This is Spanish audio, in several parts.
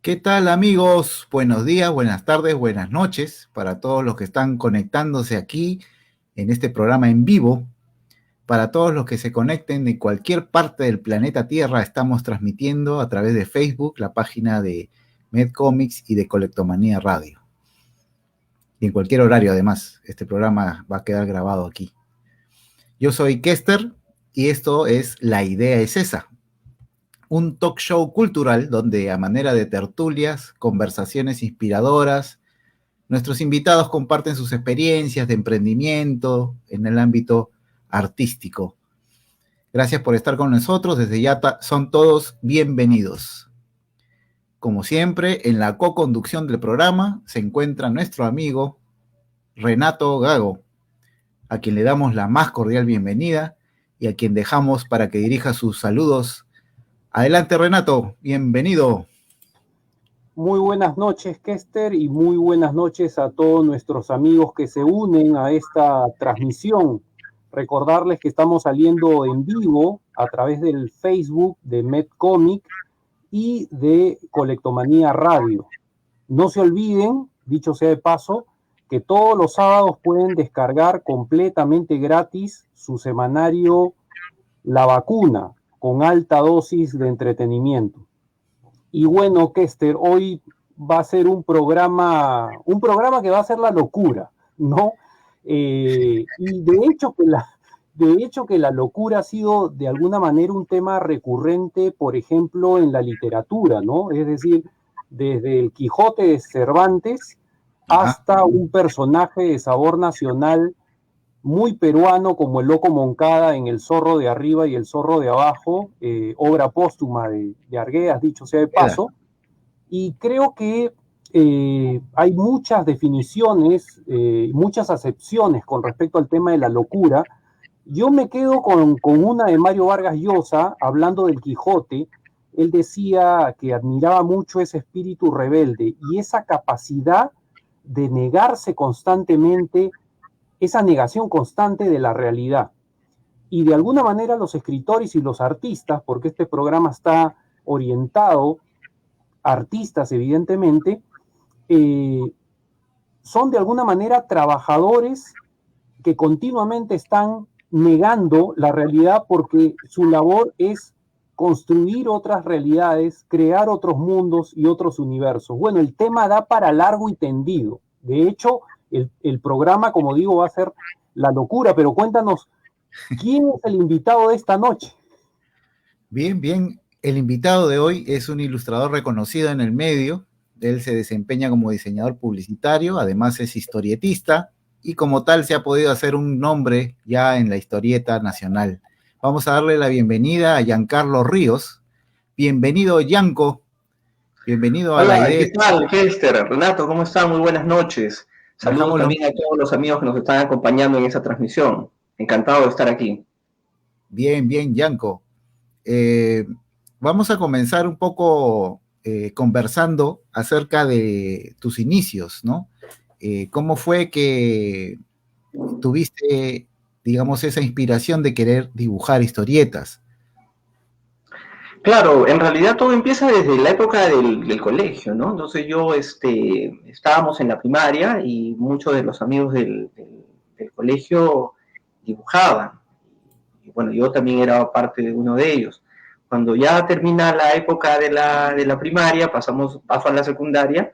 ¿Qué tal amigos? Buenos días, buenas tardes, buenas noches para todos los que están conectándose aquí en este programa en vivo. Para todos los que se conecten de cualquier parte del planeta Tierra, estamos transmitiendo a través de Facebook, la página de MedComics y de Colectomanía Radio. Y en cualquier horario además, este programa va a quedar grabado aquí. Yo soy Kester y esto es La Idea es Esa, un talk show cultural donde a manera de tertulias, conversaciones inspiradoras, nuestros invitados comparten sus experiencias de emprendimiento en el ámbito artístico. Gracias por estar con nosotros, desde ya son todos bienvenidos. Como siempre, en la co-conducción del programa se encuentra nuestro amigo Renato Gago, a quien le damos la más cordial bienvenida y a quien dejamos para que dirija sus saludos. Adelante, Renato, bienvenido. Muy buenas noches, Kester, y muy buenas noches a todos nuestros amigos que se unen a esta transmisión. Recordarles que estamos saliendo en vivo a través del Facebook de MedComic y de Colectomanía Radio. No se olviden, dicho sea de paso, que todos los sábados pueden descargar completamente gratis su semanario La Vacuna, con alta dosis de entretenimiento. Y bueno, Kester, hoy va a ser un programa que va a ser la locura, ¿no? Y de hecho que la locura ha sido de alguna manera un tema recurrente, por ejemplo, en la literatura, ¿no? Es decir, desde el Quijote de Cervantes hasta un personaje de sabor nacional muy peruano como el Loco Moncada en El Zorro de Arriba y El Zorro de Abajo, obra póstuma de Arguedas, dicho sea de paso, y creo que hay muchas definiciones, muchas acepciones con respecto al tema de la locura. Yo me quedo con una de Mario Vargas Llosa, hablando del Quijote. Él decía que admiraba mucho ese espíritu rebelde y esa capacidad de negarse constantemente, esa negación constante de la realidad. Y de alguna manera los escritores y los artistas, porque este programa está orientado a artistas evidentemente, son de alguna manera trabajadores que continuamente están negando la realidad porque su labor es construir otras realidades, crear otros mundos y otros universos. Bueno, el tema da para largo y tendido. De hecho, el programa, como digo, va a ser la locura, pero cuéntanos, ¿quién es el invitado de esta noche? Bien, bien. El invitado de hoy es un ilustrador reconocido en el medio. Él se desempeña como diseñador publicitario, además es historietista y como tal se ha podido hacer un nombre ya en la historieta nacional. Vamos a darle la bienvenida a Giancarlo Ríos. Bienvenido, Gianco. Bienvenido a La Hola, Idea. ¿qué tal, Kester? Renato, ¿cómo están? Muy buenas noches. Saludos Dejámoslo. también a todos los amigos que nos están acompañando en esta transmisión. Encantado de estar aquí. Bien, bien, Gianco. Vamos a comenzar un poco conversando acerca de tus inicios, ¿no? ¿Cómo fue que tuviste, digamos, esa inspiración de querer dibujar historietas? Claro, en realidad todo empieza desde la época del colegio, ¿no? Entonces estábamos en la primaria y muchos de los amigos del colegio dibujaban. Y bueno, yo también era parte de uno de ellos. Cuando ya termina la época de la primaria, paso a la secundaria,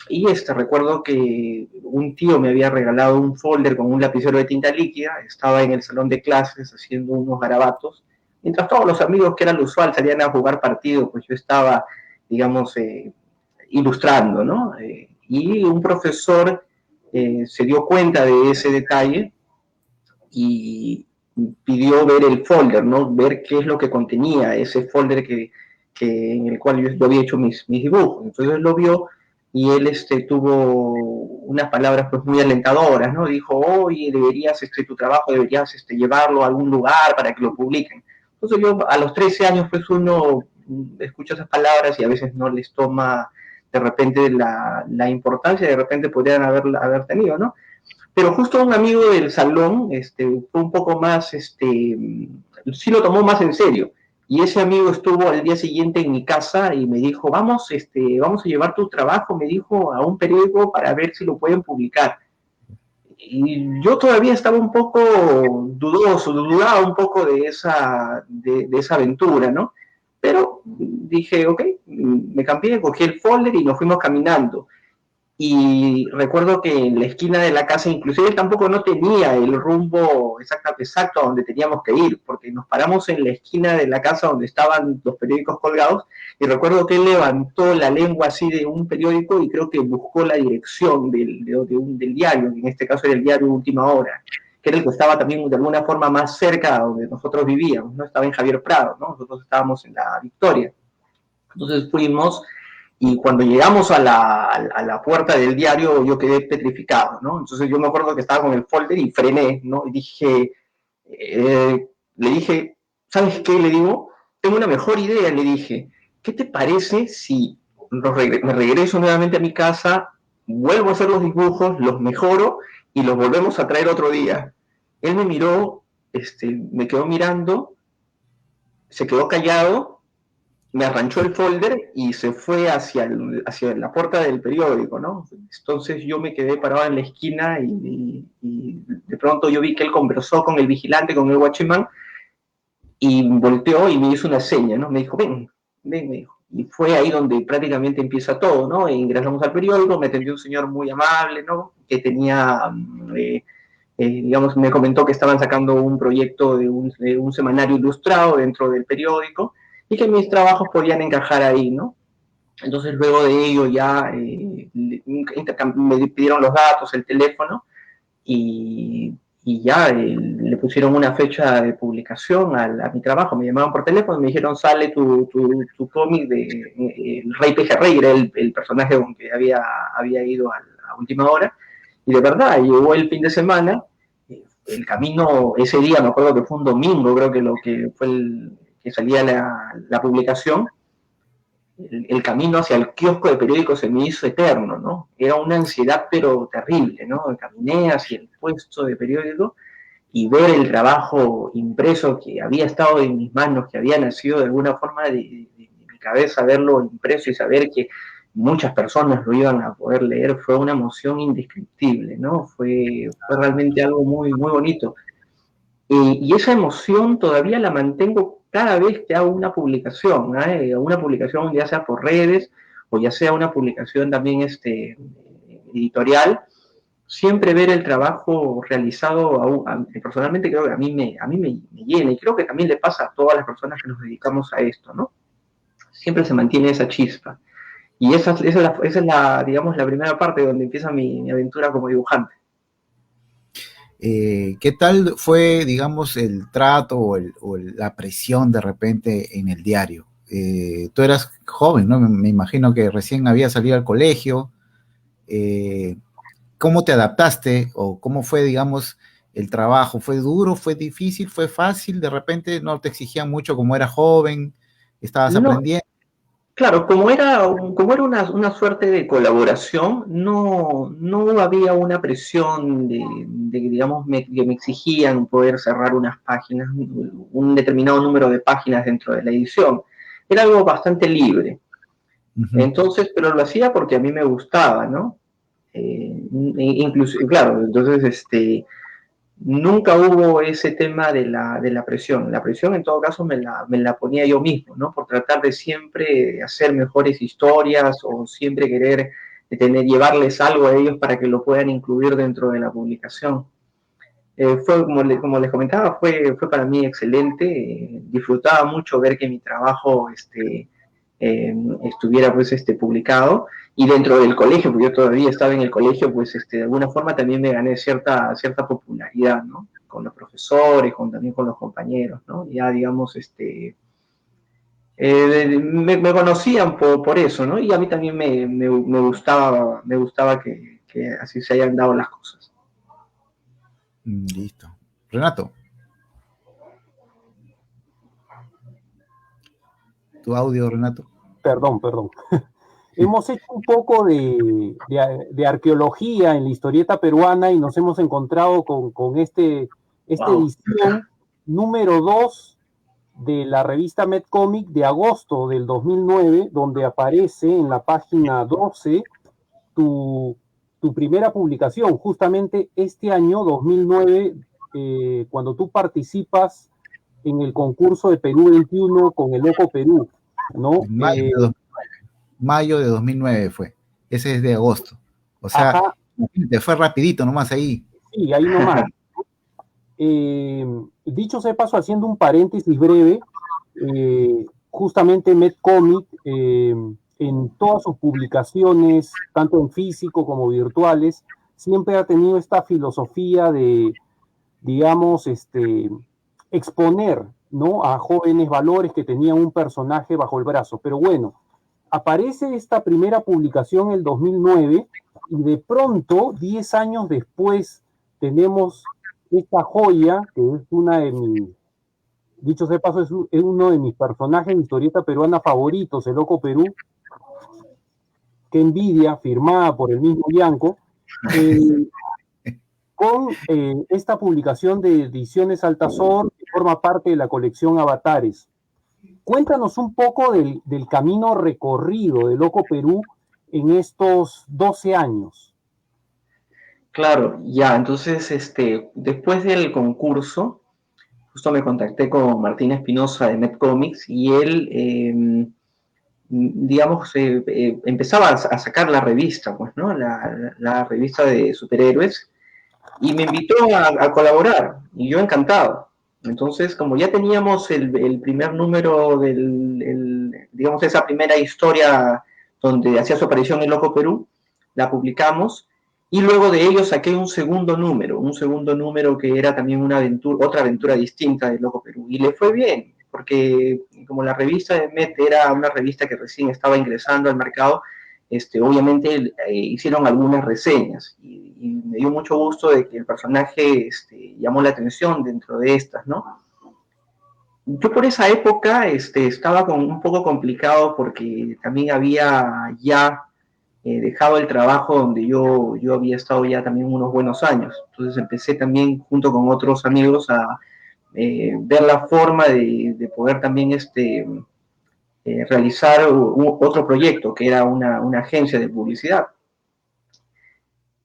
y recuerdo que un tío me había regalado un folder con un lapicero de tinta líquida, estaba en el salón de clases haciendo unos garabatos, mientras todos los amigos, que era lo usual, salían a jugar partido, pues yo estaba, digamos, ilustrando, ¿no? Y un profesor se dio cuenta de ese detalle y pidió ver el folder, ¿no? Ver qué es lo que contenía ese folder en el cual yo había hecho mis dibujos. Entonces él lo vio y él tuvo unas palabras pues muy alentadoras, ¿no? Dijo, oye, deberías, tu trabajo deberías llevarlo a algún lugar para que lo publiquen. Entonces yo a los 13 años pues uno escucha esas palabras y a veces no les toma de repente la importancia, de repente podrían haber tenido, ¿no? Pero justo un amigo del salón fue un poco más, sí lo tomó más en serio Y ese amigo estuvo al día siguiente en mi casa y me dijo, vamos a llevar tu trabajo, me dijo, a un periódico para ver si lo pueden publicar. Y yo todavía estaba un poco dudoso, dudaba un poco de esa aventura, ¿no? Pero dije, ok, me cambié, cogí el folder y nos fuimos caminando. Y recuerdo que en la esquina de la casa, inclusive él tampoco no tenía el rumbo exacto a donde teníamos que ir, porque nos paramos en la esquina de la casa donde estaban los periódicos colgados, y recuerdo que él levantó la lengua así de un periódico y creo que buscó la dirección del diario, en este caso era el diario Última Hora, que era el que estaba también de alguna forma más cerca de donde nosotros vivíamos, ¿no? Estaba en Javier Prado, ¿no? Nosotros estábamos en la Victoria. Entonces fuimos y cuando llegamos a la puerta del diario yo quedé petrificado, ¿no? Entonces yo me acuerdo que estaba con el folder y frené, ¿no? Y dije, le dije, ¿sabes qué? Le digo, tengo una mejor idea, le dije, ¿qué te parece si me regreso nuevamente a mi casa, vuelvo a hacer los dibujos, los mejoro y los volvemos a traer otro día? Él me miró, me quedó mirando, se quedó callado, me arranchó el folder y se fue hacia la puerta del periódico, ¿no? Entonces yo me quedé parado en la esquina y de pronto yo vi que él conversó con el vigilante, con el guachimán, y volteó y me hizo una seña, ¿no? Me dijo, ven, me dijo. Y fue ahí donde prácticamente empieza todo, ¿no? E ingresamos al periódico, me atendió un señor muy amable, ¿no? Que tenía, digamos, me comentó que estaban sacando un proyecto de un semanario ilustrado dentro del periódico, y que mis trabajos podían encajar ahí, ¿no? Entonces luego de ello ya me pidieron los datos, el teléfono, y ya le pusieron una fecha de publicación a mi trabajo. Me llamaban por teléfono y me dijeron, sale tu cómic de el Rey Pejerrey, era el personaje con que había ido a Última Hora, y de verdad, llegó el fin de semana, el camino, ese día me acuerdo que fue un domingo, creo que lo que fue que salía la publicación, el camino hacia el kiosco de periódicos se me hizo eterno, ¿no? Era una ansiedad pero terrible, ¿no? Caminé hacia el puesto de periódico y ver el trabajo impreso que había estado en mis manos, que había nacido de alguna forma de mi cabeza, verlo impreso y saber que muchas personas lo iban a poder leer, fue una emoción indescriptible, ¿no? Fue realmente algo muy, muy bonito. Y esa emoción todavía la mantengo cada vez que hago una publicación ya sea por redes o ya sea una publicación también editorial, siempre ver el trabajo realizado, personalmente creo que a mí me llena, y creo que también le pasa a todas las personas que nos dedicamos a esto, ¿no? Siempre se mantiene esa chispa. Y esa es digamos, la primera parte donde empieza mi aventura como dibujante. ¿Qué tal fue, digamos, el trato o la presión de repente en el diario? Tú eras joven, ¿no? Me imagino que recién había salido al colegio. Eh, ¿Cómo te adaptaste o cómo fue, digamos, el trabajo? ¿Fue duro? ¿Fue difícil? ¿Fue fácil? ¿De repente no te exigían mucho como eras joven? ¿Estabas No, aprendiendo? claro, como era una suerte de colaboración, no había una presión digamos, que me exigían poder cerrar unas páginas, un determinado número de páginas dentro de la edición. Era algo bastante libre. Entonces, pero lo hacía porque a mí me gustaba, ¿no? Incluso, claro, entonces, nunca hubo ese tema de la presión. La presión, en todo caso, me la ponía yo mismo, ¿no? Por tratar de siempre hacer mejores historias o siempre querer llevarles algo a ellos para que lo puedan incluir dentro de la publicación. Fue, como les comentaba, fue para mí excelente. Disfrutaba mucho ver que mi trabajo estuviera pues, publicado. Y dentro del colegio, porque yo todavía estaba en el colegio, pues de alguna forma también me gané cierta popularidad, ¿no? Con los profesores, también con los compañeros, ¿no? Ya, digamos, me conocían por eso, ¿no? Y a mí también me gustaba que así se hayan dado las cosas. Listo. Renato. Tu audio, Renato. Perdón. Hemos hecho un poco de arqueología en la historieta peruana y nos hemos encontrado con esta edición número 2 de la revista MedComic de agosto del 2009, donde aparece en la página 12 tu primera publicación, justamente este año 2009, cuando tú participas en el concurso de Perú 21 con el Loco Perú, ¿no? Mayo de 2009 fue. Ese es de agosto. O sea, ajá, te fue rapidito nomás ahí. sí, ahí nomás. Dicho sea paso, haciendo un paréntesis breve, justamente MedComic, en todas sus publicaciones, tanto en físico como virtuales, siempre ha tenido esta filosofía de, digamos, exponer, ¿no?, a jóvenes valores que tenían un personaje bajo el brazo. Pero bueno, aparece esta primera publicación en el 2009 y de pronto, 10 años después, tenemos esta joya, que es una de mis, dicho sea de paso, es uno de mis personajes de historieta peruana favoritos, el Loco Perú. Qué envidia, firmada por el mismo Bianco, con esta publicación de Ediciones Altazor, que forma parte de la colección Avatares. Cuéntanos un poco del camino recorrido de Loco Perú en estos 12 años. Claro, ya, entonces, después del concurso, justo me contacté con Martín Espinosa de MedComics y él, digamos, empezaba a sacar la revista, pues, ¿no? La revista de superhéroes, y me invitó a colaborar, y yo encantado. Entonces, como ya teníamos el primer número digamos, esa primera historia donde hacía su aparición el Loco Perú, la publicamos, y luego de ello saqué un segundo número que era también otra aventura distinta del Loco Perú, y le fue bien, porque como la revista de Met era una revista que recién estaba ingresando al mercado, obviamente hicieron algunas reseñas, y me dio mucho gusto de que el personaje llamó la atención dentro de estas, ¿no? Yo por esa época estaba un poco complicado porque también había ya dejado el trabajo donde yo había estado ya también unos buenos años. Entonces empecé también junto con otros amigos a ver la forma de poder también realizar otro proyecto que era una agencia de publicidad.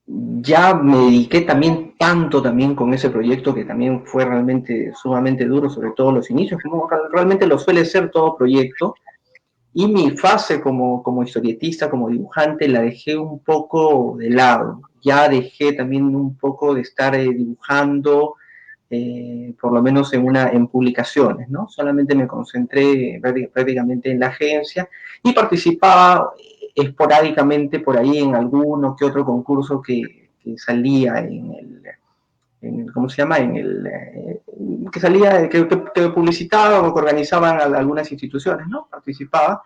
Ya me dediqué también tanto también con ese proyecto que también fue realmente sumamente duro, sobre todo los inicios, como realmente lo suele ser todo proyecto. Y mi fase como historietista, como dibujante, la dejé un poco de lado. Ya dejé también un poco de estar dibujando, por lo menos en publicaciones, ¿no? Solamente me concentré prácticamente en la agencia y participaba esporádicamente por ahí en alguno que otro concurso que salía ¿cómo se llama? Que salía, que publicitaban o que organizaban algunas instituciones, ¿no? Participaba,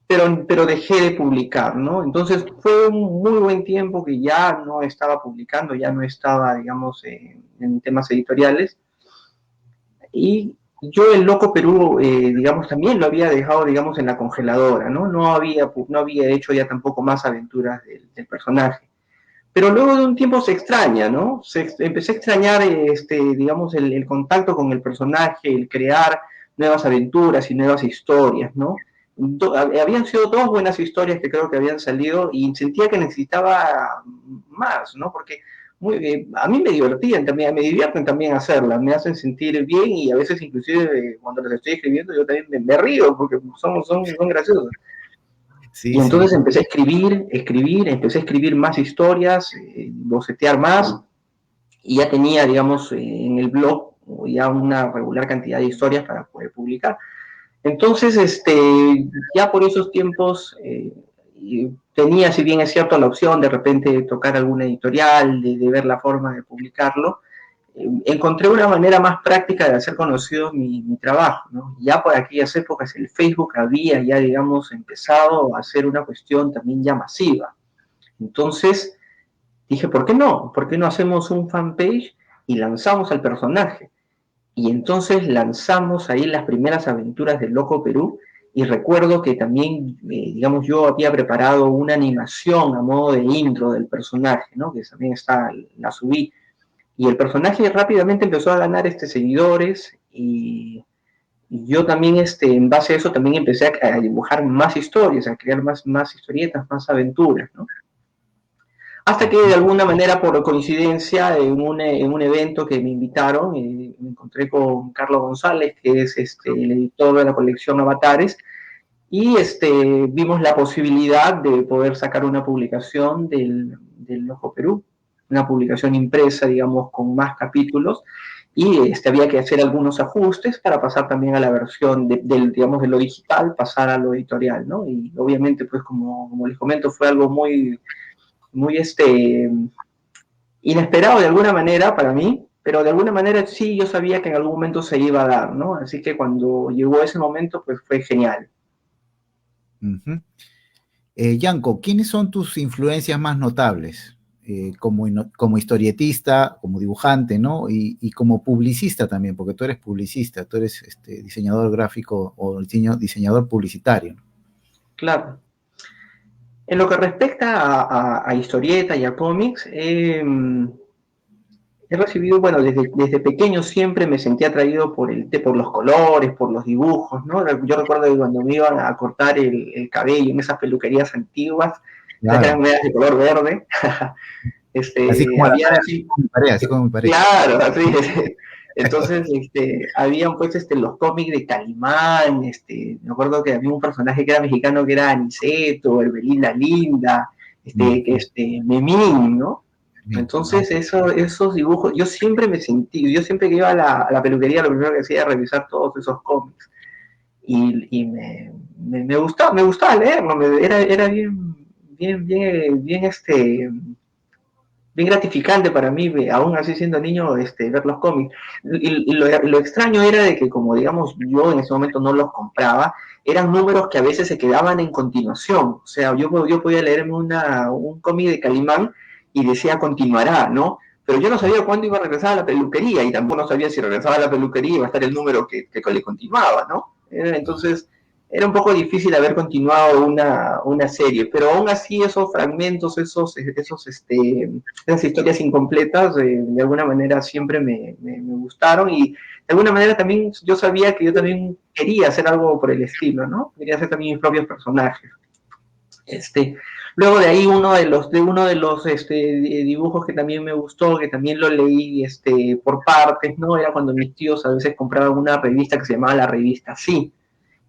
pero dejé de publicar, ¿no? Entonces fue un muy buen tiempo que ya no estaba publicando, ya no estaba, digamos, en temas editoriales. Y yo el Loco Perú, digamos, también lo había dejado, digamos, en la congeladora, ¿no? No había hecho ya tampoco más aventuras del personaje. Pero luego de un tiempo se extraña, ¿no? Empecé a extrañar, digamos, el contacto con el personaje, el crear nuevas aventuras y nuevas historias, ¿no? Habían sido todas buenas historias que creo que habían salido y sentía que necesitaba más, ¿no? Porque a mí me divertían también, me divierten también hacerlas, me hacen sentir bien y a veces inclusive cuando las estoy escribiendo yo también me río porque son graciosas. Sí, y entonces sí. empecé a escribir más historias, bocetear más, y ya tenía, digamos, en el blog ya una regular cantidad de historias para poder publicar. Entonces, ya por esos tiempos tenía, si bien es cierto, la opción de repente tocar alguna editorial, de ver la forma de publicarlo. Encontré una manera más práctica de hacer conocido mi trabajo, ¿no? Ya por aquellas épocas el Facebook había ya, digamos, empezado a hacer una cuestión también ya masiva. Entonces dije, ¿por qué no? ¿Por qué no hacemos un fanpage y lanzamos al personaje? Y entonces lanzamos ahí las primeras aventuras del Loco Perú, y recuerdo que también, digamos, yo había preparado una animación a modo de intro del personaje, ¿no? Que también la subí. Y el personaje rápidamente empezó a ganar seguidores y yo también, en base a eso, también empecé a dibujar más historias, a crear más historietas, más aventuras, ¿no? Hasta que de alguna manera, por coincidencia, en un evento que me invitaron, me encontré con Carlos González, que es el editor de la colección Avatares, y vimos la posibilidad de poder sacar una publicación del Loco Perú, una publicación impresa, digamos, con más capítulos, y había que hacer algunos ajustes para pasar también a la versión digamos, de lo digital, pasar a lo editorial, ¿no? Y obviamente, pues, como les comento, fue algo muy inesperado de alguna manera para mí, pero de alguna manera sí yo sabía que en algún momento se iba a dar, ¿no? Así que cuando llegó ese momento, pues fue genial. Uh-huh. Yanko, ¿quiénes son tus influencias más notables? Como historietista, como dibujante, ¿no? Y como publicista también, porque tú eres publicista, tú eres diseñador gráfico o diseñador publicitario. Claro. En lo que respecta a historietas y a cómics, he recibido, bueno, desde pequeño siempre me sentía atraído por los colores, por los dibujos, ¿no? Yo recuerdo que cuando me iban a cortar el cabello en esas peluquerías antiguas, claro, que eran medias de color verde, así como había así como mi pareja. Claro, así es. Entonces, habían pues los cómics de Calimán, me acuerdo que había un personaje que era mexicano que era Aniceto, Herbelín la Linda, Memín, ¿no? Entonces, esos dibujos, yo siempre que iba a la peluquería, lo primero que hacía era revisar todos esos cómics. Y me gustaba leerlo, era bien gratificante para mí, aún así siendo niño, ver los cómics. Y lo extraño era de que, como digamos, yo en ese momento no los compraba, eran números que a veces se quedaban en continuación. O sea, yo podía leerme un cómic de Calimán y decía continuará, ¿no? Pero yo no sabía cuándo iba a regresar a la peluquería y tampoco no sabía si regresaba a la peluquería iba a estar el número que le continuaba, ¿no? Entonces, era un poco difícil haber continuado una serie, pero aún así esos fragmentos, esas historias incompletas, de alguna manera siempre me gustaron y de alguna manera también yo sabía que yo también quería hacer algo por el estilo, ¿no? Quería hacer también mis propios personajes. Luego de ahí uno de los dibujos que también me gustó, que también lo leí por partes, ¿no? Era cuando mis tíos a veces compraban una revista que se llamaba la revista Sí.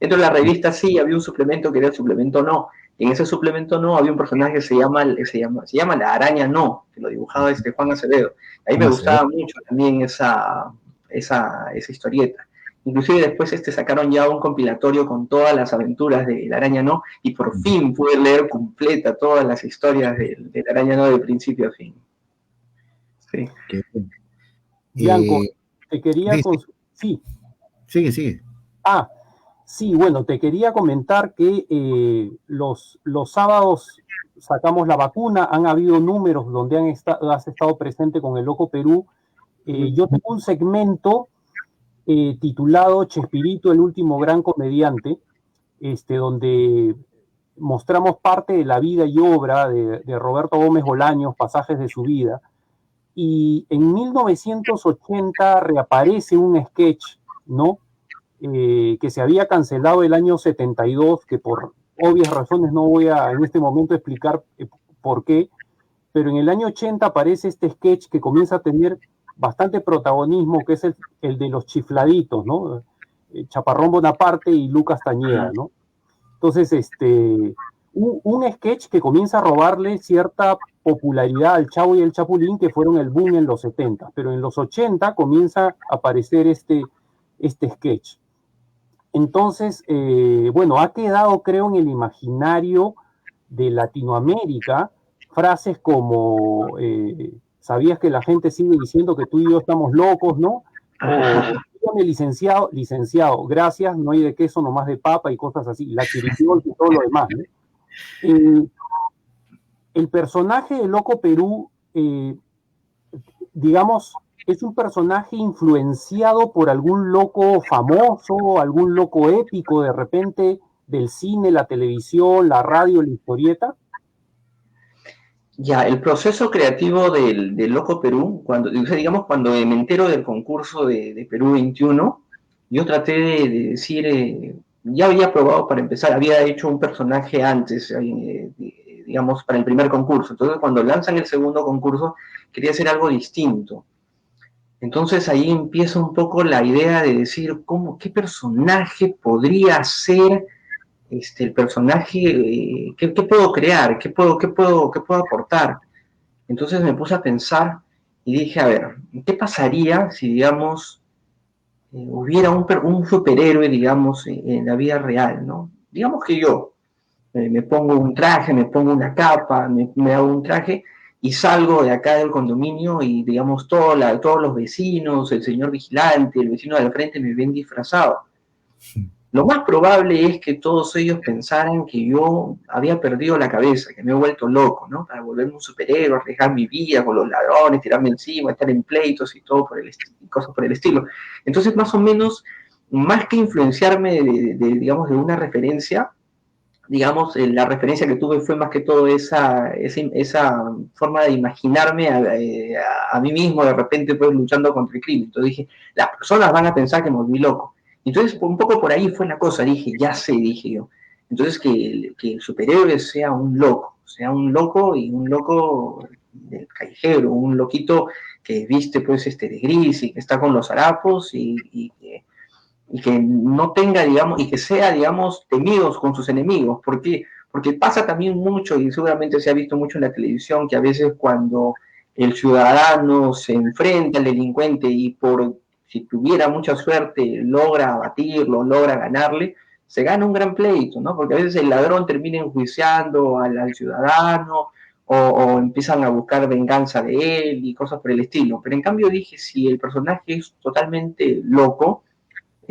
Dentro de la revista Sí había un suplemento que era el suplemento No. Y en ese suplemento No había un personaje que se llama la araña No, que lo dibujaba Juan Acevedo. A mí me gustaba mucho también esa historieta. Inclusive después sacaron ya un compilatorio con todas las aventuras de la araña No, y por fin pude leer completa todas las historias de la araña No de principio a fin. Sí. Yanko, te quería... Sí. Sigue. Sí, bueno, te quería comentar que los sábados sacamos la vacuna, han habido números donde has estado presente con el Loco Perú. Yo tengo un segmento titulado Chespirito, el último gran comediante, donde mostramos parte de la vida y obra de Roberto Gómez Bolaños, pasajes de su vida. Y en 1980 reaparece un sketch, ¿no? Que se había cancelado el año 72, que por obvias razones no voy a en este momento explicar por qué, pero en el año 80 aparece este sketch que comienza a tener bastante protagonismo, que es el de los chifladitos, ¿no? Chaparrón Bonaparte y Lucas Tañeda, ¿no? Entonces, un sketch que comienza a robarle cierta popularidad al Chavo y el Chapulín, que fueron el boom en los 70, pero en los 80 comienza a aparecer este sketch. Entonces, bueno, ha quedado, creo, en el imaginario de Latinoamérica frases como ¿sabías que la gente sigue diciendo que tú y yo estamos locos, no? O dígame, licenciado, gracias, no hay de queso, nomás de papa y cosas así, la chiripiol y todo lo demás, ¿no? El personaje de Loco Perú, digamos, es un personaje influenciado por algún loco famoso, algún loco épico de repente del cine, la televisión, la radio, la historieta. Ya, el proceso creativo del Loco Perú, cuando me entero del concurso de Perú 21, yo traté de decir, ya había probado para empezar, había hecho un personaje antes, digamos, para el primer concurso. Entonces, cuando lanzan el segundo concurso, quería hacer algo distinto. Entonces ahí empieza un poco la idea de decir, ¿qué personaje podría ser el personaje? ¿Qué puedo crear? ¿Qué puedo aportar? Entonces me puse a pensar y dije, a ver, ¿qué pasaría si, digamos, hubiera un superhéroe, digamos, en la vida real, ¿no? Digamos que yo me pongo un traje, me pongo una capa, me hago un traje y salgo de acá del condominio y, digamos, todos los vecinos, el señor vigilante, el vecino de al frente me ven disfrazado. Lo más probable es que todos ellos pensaran que yo había perdido la cabeza, que me he vuelto loco, ¿no? Para volverme un superhéroe, arriesgar mi vida con los ladrones, tirarme encima, estar en pleitos y todo cosas por el estilo. Entonces, más o menos, más que influenciarme digamos, de una referencia, digamos, la referencia que tuve fue más que todo esa forma de imaginarme a mí mismo de repente pues luchando contra el crimen. Entonces dije, las personas van a pensar que me volví loco. Entonces un poco por ahí fue la cosa, dije yo. Entonces que el superhéroe sea un loco y un loco del callejero, un loquito que viste pues de gris y que está con los harapos y que no tenga, digamos, y que sea, digamos, temidos con sus enemigos. ¿Por qué? Porque pasa también mucho, y seguramente se ha visto mucho en la televisión, que a veces cuando el ciudadano se enfrenta al delincuente y si tuviera mucha suerte, logra abatirlo, logra ganarle, se gana un gran pleito, ¿no? Porque a veces el ladrón termina enjuiciando al ciudadano o empiezan a buscar venganza de él y cosas por el estilo. Pero en cambio dije, si el personaje es totalmente loco,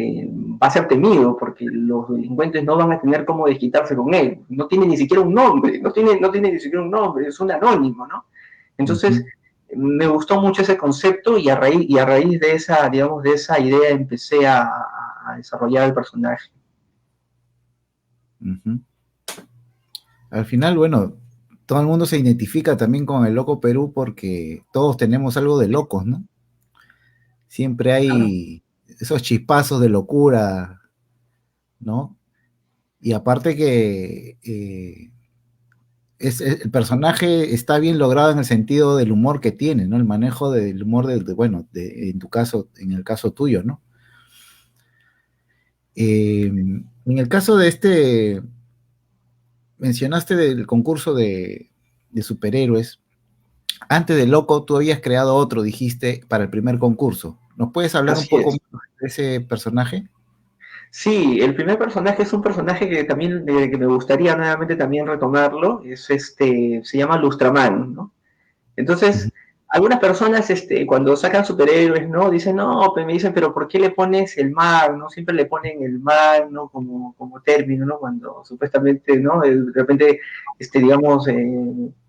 va a ser temido porque los delincuentes no van a tener cómo desquitarse con él. No tiene ni siquiera un nombre, no tiene ni siquiera un nombre, es un anónimo, ¿no? Entonces, me gustó mucho ese concepto y a raíz de esa, digamos, de esa idea empecé a desarrollar el personaje. Al final, bueno, todo el mundo se identifica también con el Loco Perú porque todos tenemos algo de locos, ¿no? Siempre hay esos chispazos de locura, ¿no? Y aparte que el personaje está bien logrado en el sentido del humor que tiene, ¿no? El manejo del humor bueno, en tu caso, en el caso tuyo, ¿no? En el caso de mencionaste del concurso de superhéroes. Antes de Loco, tú habías creado otro, dijiste, para el primer concurso. ¿Nos puedes hablar un Así poco es. más de ese personaje? Sí, el primer personaje es un personaje que también que me gustaría nuevamente también retomarlo, se llama Lustraman, ¿no? Entonces, algunas personas, cuando sacan superhéroes, ¿no? Dicen, no, pues me dicen, pero ¿por qué le pones el mar, no? Siempre le ponen el mar, ¿no? Como término, ¿no? Cuando supuestamente, ¿no? De repente, digamos,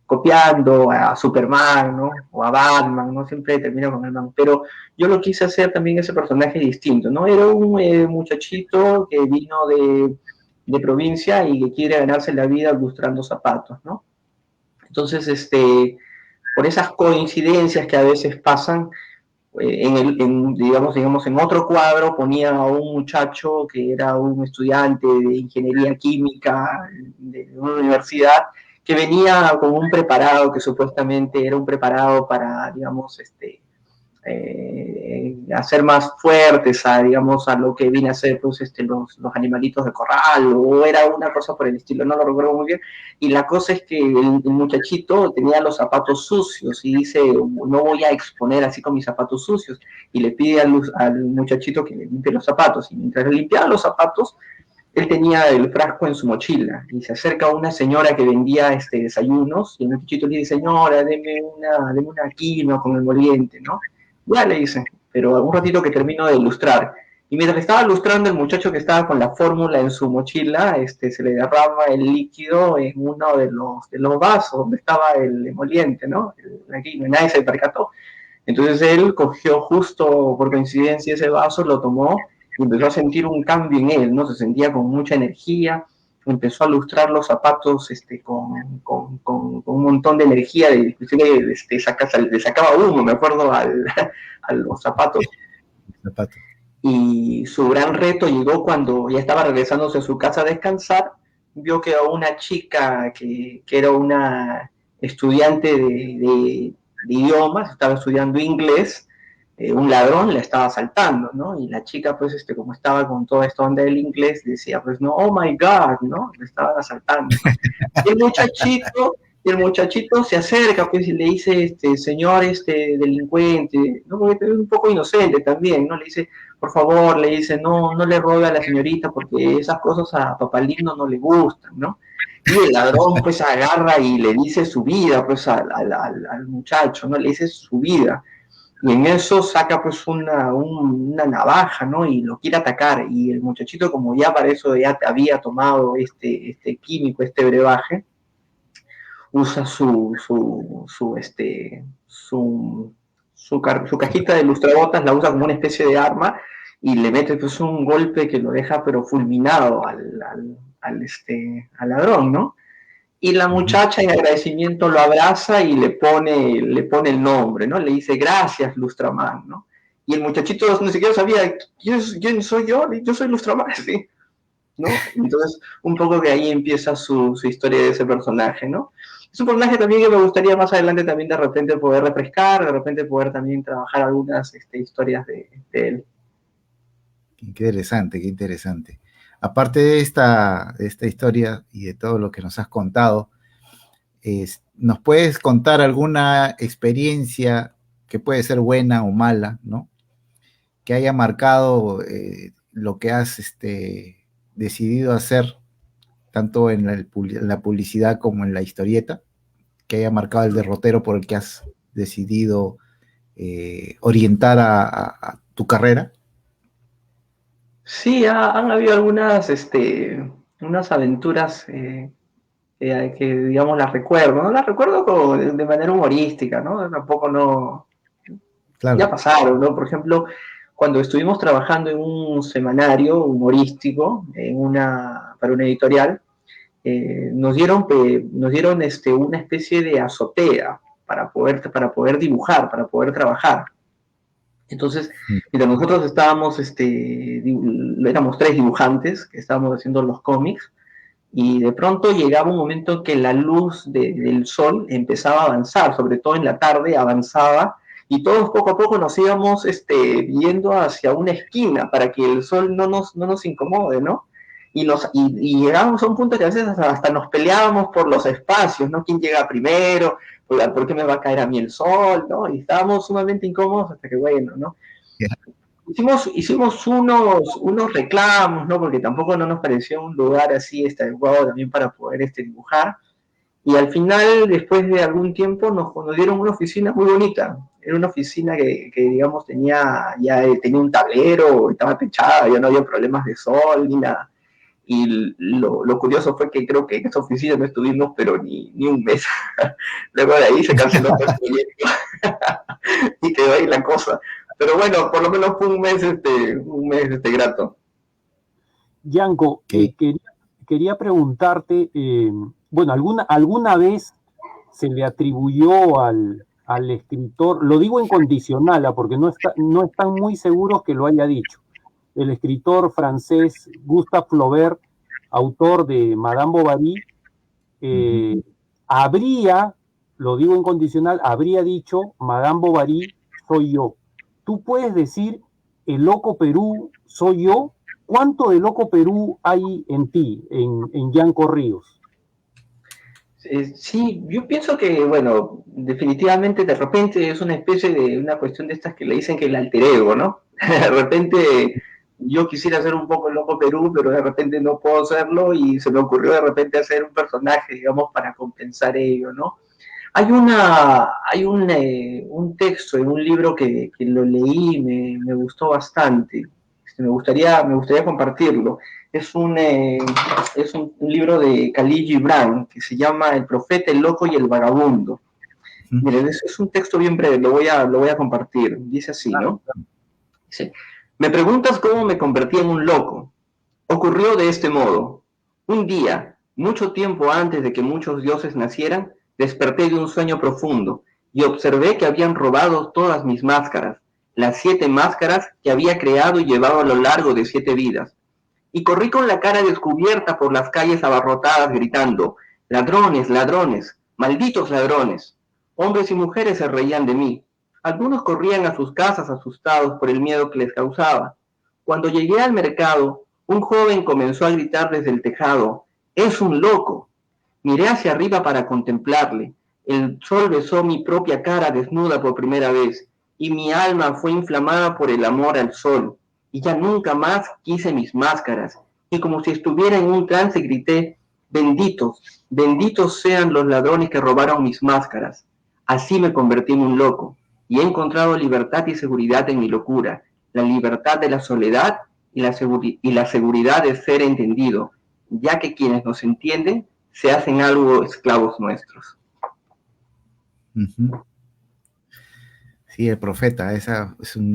copiando a Superman, ¿no? O a Batman, ¿no? Siempre termina con el man. Pero yo lo quise hacer también ese personaje distinto, ¿no? Era un muchachito que vino de provincia y que quiere ganarse la vida lustrando zapatos, ¿no? Entonces, por esas coincidencias que a veces pasan, digamos, en otro cuadro ponía a un muchacho que era un estudiante de ingeniería química de una universidad que venía con un preparado que supuestamente era un preparado para, digamos, hacer más fuertes digamos, a lo que viene a ser pues, los animalitos de corral, o era una cosa por el estilo, no lo recuerdo muy bien. Y la cosa es que el muchachito tenía los zapatos sucios y dice, no voy a exponer así con mis zapatos sucios. Y le pide al muchachito que le limpie los zapatos. Y mientras le limpiaba los zapatos, él tenía el frasco en su mochila y se acerca a una señora que vendía desayunos y el muchachito le dice, señora, deme una quinoa con emoliente, ¿no? Ya le dice, pero un ratito que termino de ilustrar. Y mientras estaba ilustrando, el muchacho que estaba con la fórmula en su mochila, se le derrama el líquido en uno de los vasos donde estaba el emoliente, ¿no? La quinoa, nadie se percató. Entonces él cogió justo por coincidencia ese vaso, lo tomó y empezó a sentir un cambio en él, ¿no? Se sentía con mucha energía, empezó a lustrar los zapatos con un montón de energía, inclusive le sacaba humo, me acuerdo, a los zapatos. Y su gran reto llegó cuando ya estaba regresándose a su casa a descansar, vio que a una chica que era una estudiante de idiomas, estaba estudiando inglés, un ladrón la estaba asaltando, ¿no? Y la chica, pues, como estaba con toda esta onda del inglés, decía, pues, no, oh my God, ¿no? Le estaban asaltando, ¿no? Y el muchachito se acerca, pues, y le dice, señor, delincuente, ¿no? Porque es un poco inocente también, ¿no? Le dice, por favor, le dice, no, no le robe a la señorita porque esas cosas a Papalino no le gustan, ¿no? Y el ladrón, pues, agarra y le dice su vida, pues, al muchacho, ¿no? Le dice su vida. Y en eso saca pues una navaja, ¿no? Y lo quiere atacar. Y el muchachito, como ya para eso ya había tomado este químico, este brebaje, usa su cajita de lustrabotas, la usa como una especie de arma y le mete pues un golpe que lo deja pero fulminado al ladrón, ¿no? Y la muchacha en agradecimiento lo abraza y le pone el nombre, ¿no? Le dice, gracias, Lustraman, ¿no? Y el muchachito ni siquiera sabía, ¿quién soy yo? Yo soy Lustraman, ¿sí? ¿No? Entonces, un poco que ahí empieza su historia de ese personaje, ¿no? Es un personaje también que me gustaría más adelante también de repente poder refrescar, de repente poder también trabajar algunas historias de él. Qué interesante, qué interesante. Aparte de esta historia y de todo lo que nos has contado, ¿nos puedes contar alguna experiencia que puede ser buena o mala, ¿no? Que haya marcado lo que has decidido hacer, tanto en la publicidad como en la historieta, que haya marcado el derrotero por el que has decidido orientar a tu carrera? Sí, han habido unas aventuras que, digamos, las recuerdo. No las recuerdo como de manera humorística, ¿no? Tampoco no... Claro. Ya pasaron, ¿no? Por ejemplo, cuando estuvimos trabajando en un semanario humorístico, para una editorial, nos dieron una especie de azotea para poder dibujar, para poder trabajar. Entonces, mientras nosotros estábamos, éramos 3 dibujantes que estábamos haciendo los cómics, y de pronto llegaba un momento que la luz del sol empezaba a avanzar, sobre todo en la tarde avanzaba, y todos poco a poco nos íbamos yendo hacia una esquina para que el sol no nos incomode, ¿no? Y llegábamos a un punto que a veces hasta nos peleábamos por los espacios, ¿no? ¿Quién llega primero? ¿Por qué me va a caer a mí el sol? ¿No? Y estábamos sumamente incómodos hasta que, bueno, ¿no? Hicimos unos reclamos, ¿no? Porque tampoco no nos pareció un lugar así adecuado también para poder dibujar. Y al final, después de algún tiempo, nos dieron una oficina muy bonita. Era una oficina que digamos, tenía un tablero, estaba techada, ya no había problemas de sol ni nada. Y lo curioso fue que creo que en esa oficina no estuvimos, pero ni un mes. Luego de ahí se canceló todo el proyecto y quedó ahí la cosa. Pero bueno, por lo menos fue un mes grato. Yanko, quería preguntarte, bueno, ¿alguna vez se le atribuyó al escritor, lo digo en condicional, porque no están muy seguros que lo haya dicho, el escritor francés Gustave Flaubert, autor de Madame Bovary, habría, lo digo en condicional, habría dicho, Madame Bovary soy yo? ¿Tú puedes decir, el Loco Perú soy yo? ¿Cuánto de Loco Perú hay en ti, en Yanko Ríos? Sí, yo pienso que, bueno, definitivamente de repente es una especie de una cuestión de estas que le dicen que el alter ego, ¿no? De repente yo quisiera ser un poco el Loco Perú, pero de repente no puedo serlo y se me ocurrió de repente hacer un personaje, digamos, para compensar ello, ¿no? Hay un texto en un libro que lo leí y me gustó bastante. Me gustaría compartirlo. Es un libro de Khalil Gibran que se llama El profeta, el loco y el vagabundo. Miren, es un texto bien breve, lo voy a compartir. Dice así, ¿no? Dice, me preguntas cómo me convertí en un loco. Ocurrió de este modo. Un día, mucho tiempo antes de que muchos dioses nacieran, desperté de un sueño profundo y observé que habían robado todas mis máscaras. las 7 máscaras que había creado y llevado a lo largo de 7 vidas. Y corrí con la cara descubierta por las calles abarrotadas gritando: ladrones, ladrones, malditos ladrones. Hombres y mujeres se reían de mí. Algunos corrían a sus casas asustados por el miedo que les causaba. Cuando llegué al mercado, un joven comenzó a gritar desde el tejado: ¡es un loco! Miré hacia arriba para contemplarle. El sol besó mi propia cara desnuda por primera vez, y mi alma fue inflamada por el amor al sol. Y ya nunca más quise mis máscaras. Y como si estuviera en un trance grité: benditos, benditos sean los ladrones que robaron mis máscaras. Así me convertí en un loco, y he encontrado libertad y seguridad en mi locura, la libertad de la soledad y la seguridad de ser entendido, ya que quienes nos entienden se hacen algo esclavos nuestros. Uh-huh. Sí, El Profeta, esa es un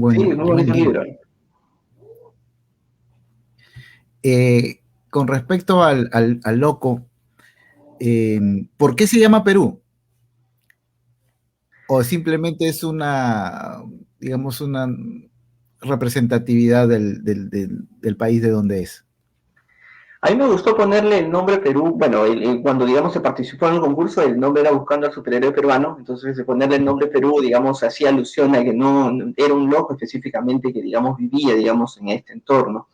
buen, sí, muy buen libro. Con respecto al loco, ¿por qué se llama Perú? ¿O simplemente es una, digamos, una representatividad del país de donde es? A mí me gustó ponerle el nombre Perú, bueno, cuando, digamos, se participó en el concurso, el nombre era Buscando al Superhéroe Peruano, entonces ponerle el nombre Perú, digamos, hacía alusión a que no era un loco específicamente que, digamos, vivía, digamos, en este entorno.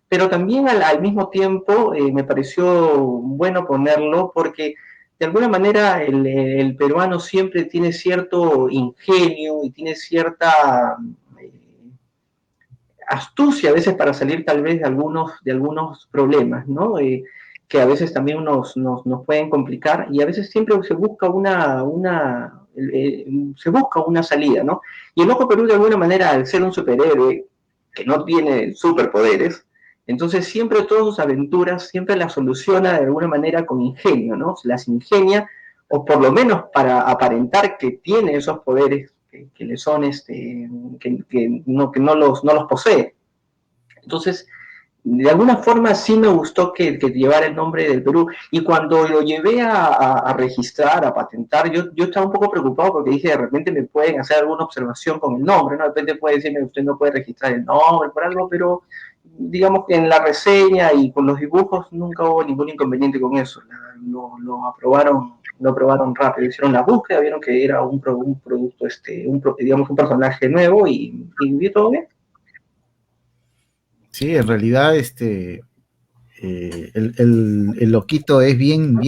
Pero también al mismo tiempo me pareció bueno ponerlo porque de alguna manera el peruano siempre tiene cierto ingenio y tiene cierta astucia a veces para salir tal vez de algunos problemas, ¿no? Que a veces también nos pueden complicar y a veces siempre se busca se busca una salida, ¿no? Y el Loco Perú de alguna manera, al ser un superhéroe que no tiene superpoderes, entonces siempre todas sus aventuras siempre las soluciona de alguna manera con ingenio, ¿no? Se las ingenia, o por lo menos para aparentar que tiene esos poderes que le son, que no los posee. Entonces, de alguna forma sí me gustó que llevara el nombre del Perú, y cuando lo llevé a registrar, a patentar, yo estaba un poco preocupado porque dije, de repente me pueden hacer alguna observación con el nombre, ¿no? De repente puede decirme, usted no puede registrar el nombre por algo, pero digamos que en la reseña y con los dibujos nunca hubo ningún inconveniente con eso. Lo aprobaron rápido, hicieron la búsqueda, vieron que era un producto, digamos, un personaje nuevo y vio todo bien. Sí, en realidad el loquito es bien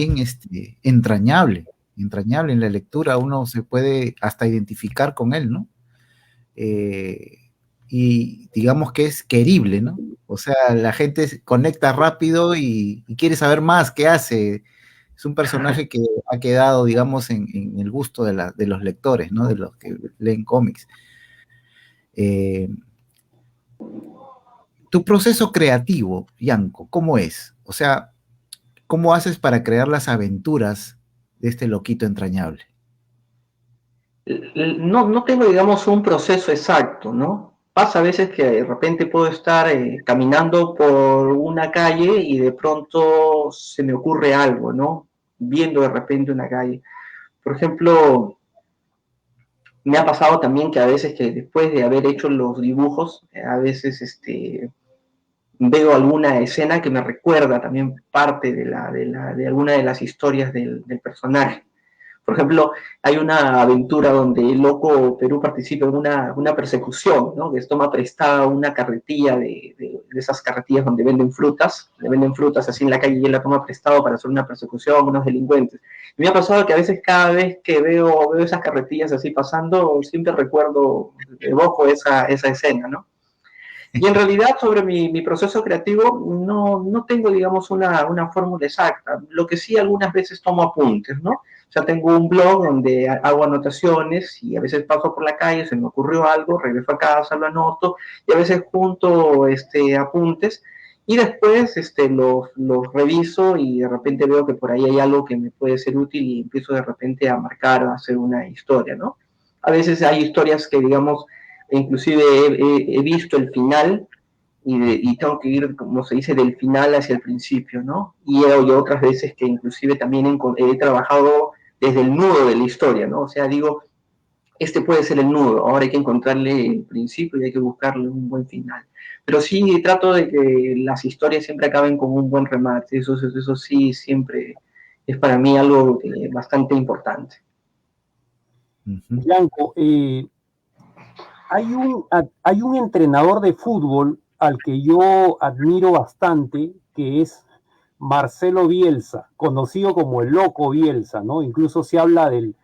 entrañable en la lectura, uno se puede hasta identificar con él, ¿no? Y digamos que es querible, ¿no? O sea, la gente conecta rápido y quiere saber más qué hace. Es un personaje que ha quedado, digamos, en el gusto de los lectores, ¿no? De los que leen cómics. Tu proceso creativo, Yanko, ¿cómo es? O sea, ¿cómo haces para crear las aventuras de este loquito entrañable? No tengo, digamos, un proceso exacto, ¿no? Pasa a veces que de repente puedo estar caminando por una calle y de pronto se me ocurre algo, ¿no? Viendo de repente una calle. Por ejemplo, me ha pasado también que a veces que después de haber hecho los dibujos, a veces veo alguna escena que me recuerda también parte de alguna de las historias del personaje. Por ejemplo, hay una aventura donde el Loco Perú participa en una persecución, ¿no? Que toma prestada una carretilla de esas carretillas donde venden frutas así en la calle, y él la toma prestado para hacer una persecución a unos delincuentes. Y me ha pasado que a veces cada vez que veo esas carretillas así pasando, siempre recuerdo, evoco esa escena, ¿no? Y en realidad sobre mi proceso creativo no tengo, digamos, una fórmula exacta. Lo que sí, algunas veces tomo apuntes, ¿no? O sea, tengo un blog donde hago anotaciones y a veces paso por la calle, se me ocurrió algo, regreso a casa, lo anoto y a veces junto apuntes y después los reviso y de repente veo que por ahí hay algo que me puede ser útil y empiezo de repente a marcar, a hacer una historia, ¿no? A veces hay historias que, digamos, inclusive he visto el final y tengo que ir, como se dice, del final hacia el principio, ¿no? Y otras veces que inclusive también he trabajado desde el nudo de la historia, ¿no? O sea, digo, este puede ser el nudo, ahora hay que encontrarle el principio y hay que buscarle un buen final. Pero sí trato de que las historias siempre acaben con un buen remate, eso sí siempre es para mí algo bastante importante. Blanco, hay un entrenador de fútbol al que yo admiro bastante, que es Marcelo Bielsa, conocido como el Loco Bielsa, ¿no? Incluso se habla del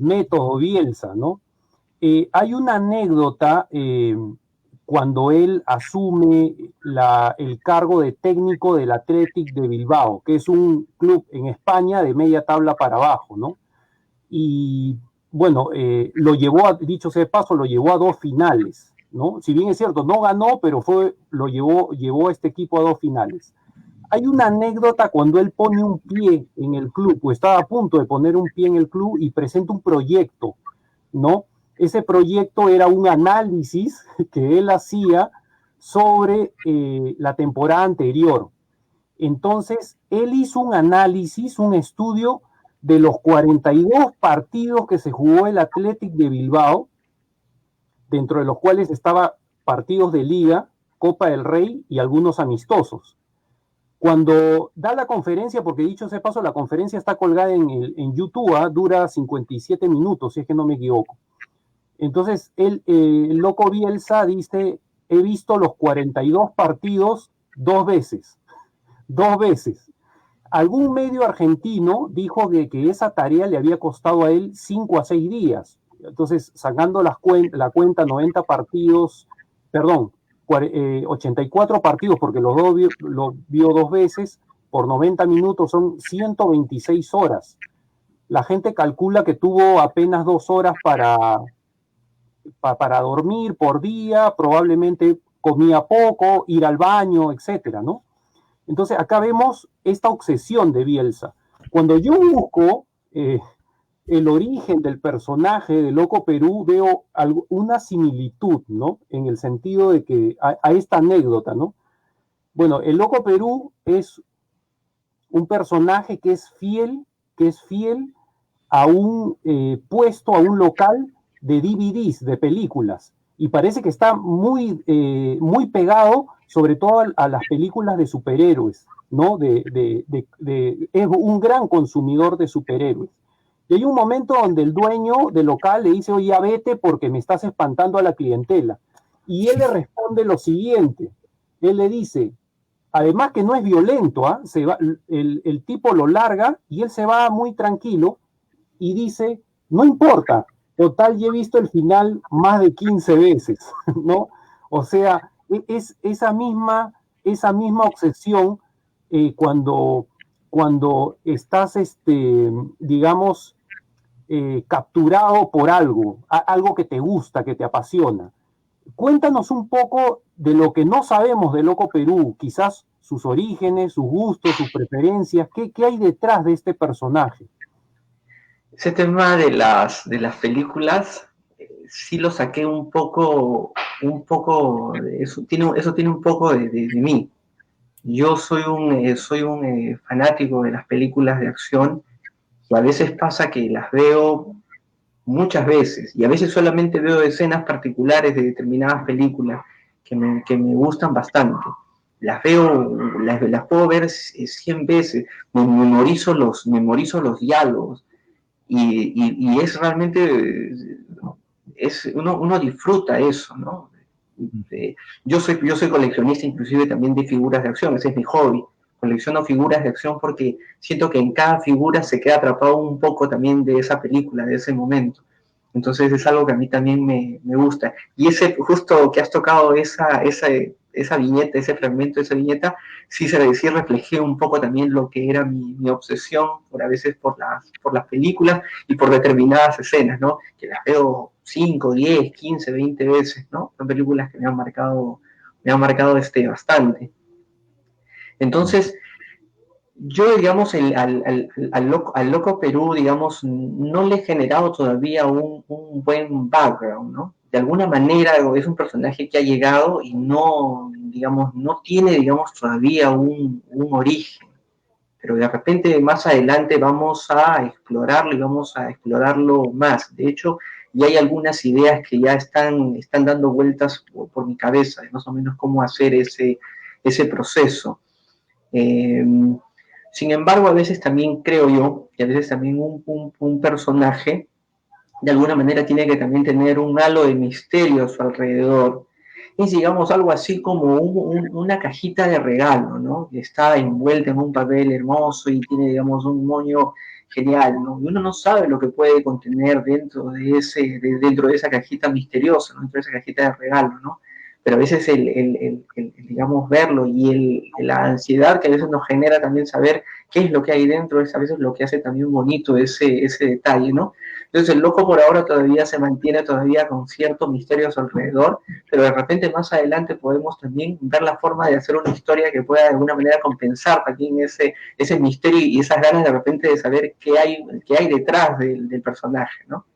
método Bielsa, ¿no? Hay una anécdota cuando él asume el cargo de técnico del Athletic de Bilbao, que es un club en España de media tabla para abajo, ¿no? Y bueno, lo llevó, dicho sea de paso, lo llevó a 2 finales, ¿no? Si bien es cierto, no ganó, pero llevó a este equipo a 2 finales. Hay una anécdota cuando él pone un pie en el club, o estaba a punto de poner un pie en el club y presenta un proyecto, ¿no? Ese proyecto era un análisis que él hacía sobre la temporada anterior. Entonces, él hizo un análisis, un estudio de los 42 partidos que se jugó el Athletic de Bilbao, dentro de los cuales estaban partidos de Liga, Copa del Rey y algunos amistosos. Cuando da la conferencia, porque dicho sea paso, la conferencia está colgada en YouTube, dura 57 minutos, si es que no me equivoco. Entonces, el Loco Bielsa dice, he visto los 42 partidos 2 veces. 2 veces. Algún medio argentino dijo que esa tarea le había costado a él 5 a 6 días. Entonces, sacando la cuenta, 90 partidos, perdón, 84 partidos, porque los dos lo vio 2 veces, por 90 minutos son 126 horas. La gente calcula que tuvo apenas 2 horas para dormir por día, probablemente comía poco, ir al baño, etcétera, ¿no? Entonces acá vemos esta obsesión de Bielsa. Cuando yo busco el origen del personaje de Loco Perú, veo una similitud, ¿no? En el sentido de que a esta anécdota, ¿no? Bueno, el Loco Perú es un personaje que es fiel a un puesto, a un local de DVDs, de películas, y parece que está muy pegado, sobre todo a las películas de superhéroes, ¿no? Es un gran consumidor de superhéroes. Y hay un momento donde el dueño del local le dice, oye, ya vete porque me estás espantando a la clientela. Y él le responde lo siguiente, él le dice, además que no es violento, el tipo lo larga y él se va muy tranquilo y dice, no importa, total, ya he visto el final más de 15 veces, ¿no? O sea, es esa misma obsesión cuando estás, digamos, capturado por algo que te gusta, que te apasiona. Cuéntanos un poco de lo que no sabemos de Loco Perú, quizás sus orígenes, sus gustos, sus preferencias, ¿qué hay detrás de este personaje? Ese tema de las películas, sí lo saqué un poco, eso tiene un poco de mí. Yo soy un fanático de las películas de acción y a veces pasa que las veo muchas veces y a veces solamente veo escenas particulares de determinadas películas que me gustan bastante. Las puedo ver 100 veces, memorizo los diálogos. Y es realmente, uno disfruta eso, ¿no? Yo soy coleccionista inclusive también de figuras de acción, ese es mi hobby. Colecciono figuras de acción porque siento que en cada figura se queda atrapado un poco también de esa película, de ese momento. Entonces es algo que a mí también me gusta. Y ese, justo que has tocado esa viñeta, ese fragmento de esa viñeta, sí reflejé un poco también lo que era mi obsesión a veces por las películas y por determinadas escenas, ¿no? Que las veo 5, 10, 15, 20 veces, ¿no? Son películas que me han marcado bastante. Entonces, yo, digamos, al Loco Perú, digamos, no le he generado todavía un buen background, ¿no? De alguna manera es un personaje que ha llegado y no, digamos, no tiene, digamos, todavía un origen. Pero de repente más adelante vamos a explorarlo y vamos a explorarlo más. De hecho, y hay algunas ideas que ya están dando vueltas por mi cabeza, de más o menos cómo hacer ese proceso. Sin embargo, a veces también creo yo, que a veces también un personaje, de alguna manera tiene que también tener un halo de misterio a su alrededor. Es, digamos, algo así como una cajita de regalo, ¿no? Que está envuelta en un papel hermoso y tiene, digamos, un moño genial, ¿no? Y uno no sabe lo que puede contener dentro de esa cajita misteriosa, ¿no? Dentro de esa cajita de regalo, ¿no? Pero a veces digamos, verlo y la ansiedad que a veces nos genera también saber qué es lo que hay dentro, es a veces lo que hace también bonito ese detalle, ¿no? Entonces el loco por ahora todavía se mantiene todavía con cierto misterio a su alrededor, pero de repente más adelante podemos también ver la forma de hacer una historia que pueda de alguna manera compensar también ese misterio y esas ganas de repente de saber qué hay detrás del personaje, ¿no?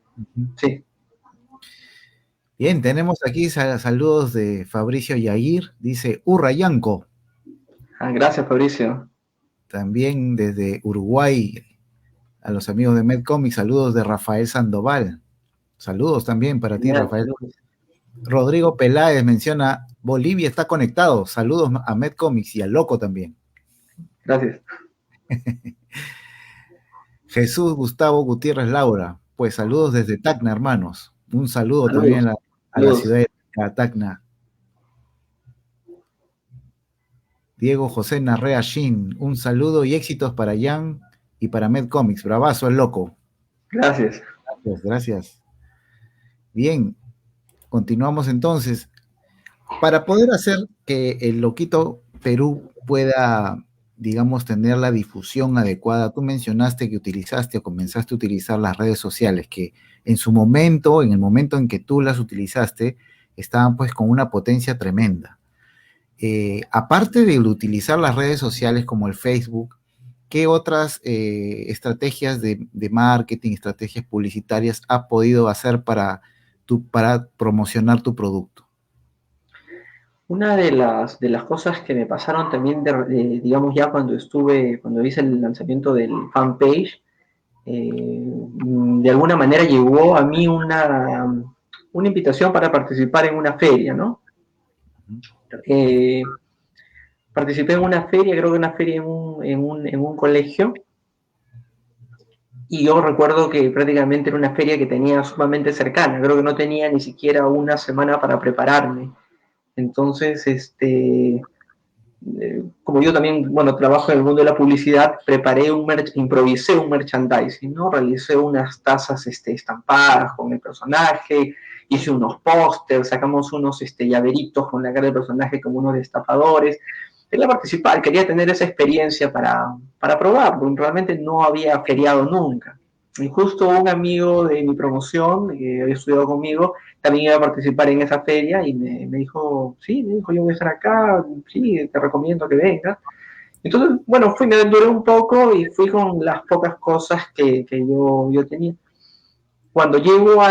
Sí. Bien, tenemos aquí saludos de Fabricio Yair, dice Urra Yanco, Gracias, Fabricio. también desde Uruguay, a los amigos de Medcomics, saludos de Rafael Sandoval, saludos también para ti, Rafael. Rodrigo Peláez menciona, Bolivia está conectado, saludos a Medcomics y al Loco también. Gracias. Jesús Gustavo Gutiérrez Laura, pues saludos desde Tacna, hermanos. Un saludo también a la ciudad de Tacna. Diego José Narrea Shin, un saludo y éxitos para Jan y para Medcomics. Bravazo el Loco. Gracias. Gracias. Bien, continuamos entonces. Para poder hacer que el Loquito Perú pueda, digamos, tener la difusión adecuada, tú mencionaste que utilizaste o comenzaste a utilizar las redes sociales, que en su momento, en el momento en que tú las utilizaste, estaban pues con una potencia tremenda. Aparte de utilizar las redes sociales como el Facebook, ¿qué otras estrategias de marketing, estrategias publicitarias has podido hacer para promocionar tu producto? Una de las cosas que me pasaron también, digamos, ya cuando hice el lanzamiento del fanpage, de alguna manera llegó a mí una invitación para participar en una feria, ¿no? Participé en una feria, creo que una feria en un colegio, y yo recuerdo que prácticamente era una feria que tenía sumamente cercana, creo que no tenía ni siquiera una semana para prepararme. Entonces, como yo también, bueno, trabajo en el mundo de la publicidad, improvisé un merchandising, ¿no? Realicé unas tazas estampadas con el personaje, hice unos pósters, sacamos unos llaveritos con la cara del personaje como unos destapadores. Quería participar, quería tener esa experiencia para probar, porque realmente no había feriado nunca. Y justo un amigo de mi promoción, que había estudiado conmigo, también iba a participar en esa feria y me dijo, sí, me dijo, yo voy a estar acá, sí, te recomiendo que vengas. Entonces, bueno, me aventuré un poco y fui con las pocas cosas que yo tenía. Cuando llego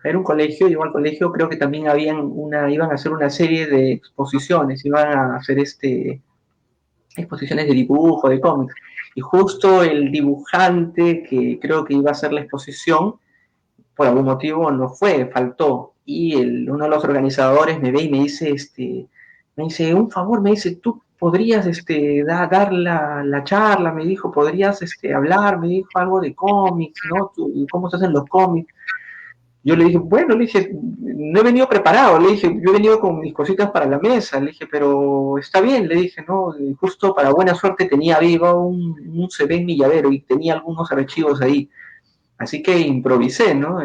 era un colegio, llego al colegio, creo que también iban a hacer una serie de exposiciones, iban a hacer exposiciones de dibujo, de cómics. Y justo el dibujante que creo que iba a hacer la exposición, por algún motivo no fue, faltó. Y uno de los organizadores me ve y me dice, un favor, me dice, tú podrías dar la charla, me dijo, podrías hablar, me dijo algo de cómics, ¿no? ¿Cómo se hacen los cómics? Yo le dije, bueno, le dije, no he venido preparado, le dije, yo he venido con mis cositas para la mesa, le dije, pero está bien, le dije, ¿no? Justo para buena suerte tenía viva un CD en mi llavero y tenía algunos archivos ahí. Así que improvisé, ¿no?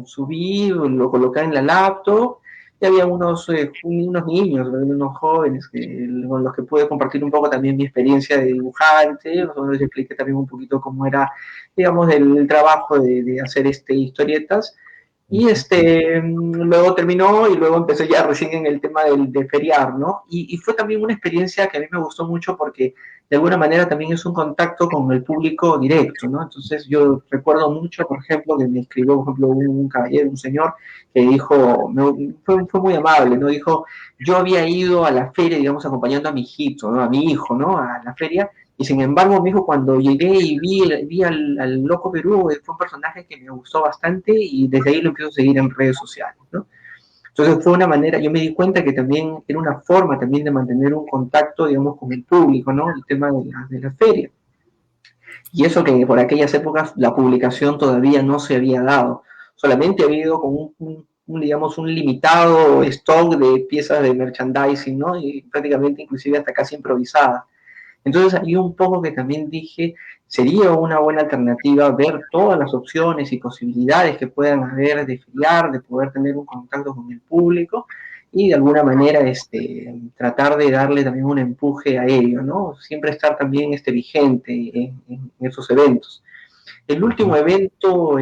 Subí, lo coloqué en la laptop y había unos niños, unos jóvenes con los que pude compartir un poco también mi experiencia de dibujante, les expliqué también un poquito cómo era, digamos, el trabajo de hacer historietas. Y luego terminó y luego empecé ya recién en el tema de feriar, ¿no? Y fue también una experiencia que a mí me gustó mucho porque de alguna manera también es un contacto con el público directo, ¿no? Entonces yo recuerdo mucho, por ejemplo, que me escribió, por ejemplo, un caballero, un señor, que dijo, fue muy amable, ¿no? Dijo, yo había ido a la feria, digamos, acompañando a mi hijito, ¿no? A mi hijo, ¿no? A la feria, Y sin embargo, me dijo, cuando llegué y vi al Loco Perú, fue un personaje que me gustó bastante y desde ahí lo empiezo a seguir en redes sociales, ¿no? Entonces fue una manera, yo me di cuenta que también era una forma también de mantener un contacto, digamos, con el público, ¿no? El tema de la feria. Y eso que por aquellas épocas la publicación todavía no se había dado. Solamente ha habido como digamos, un limitado stock de piezas de merchandising, ¿no? Y prácticamente inclusive hasta casi improvisada. Entonces ahí un poco que también dije, sería una buena alternativa ver todas las opciones y posibilidades que puedan haber de filiar, de poder tener un contacto con el público y de alguna manera tratar de darle también un empuje a ello, ¿no? Siempre estar también vigente en esos eventos. El último evento,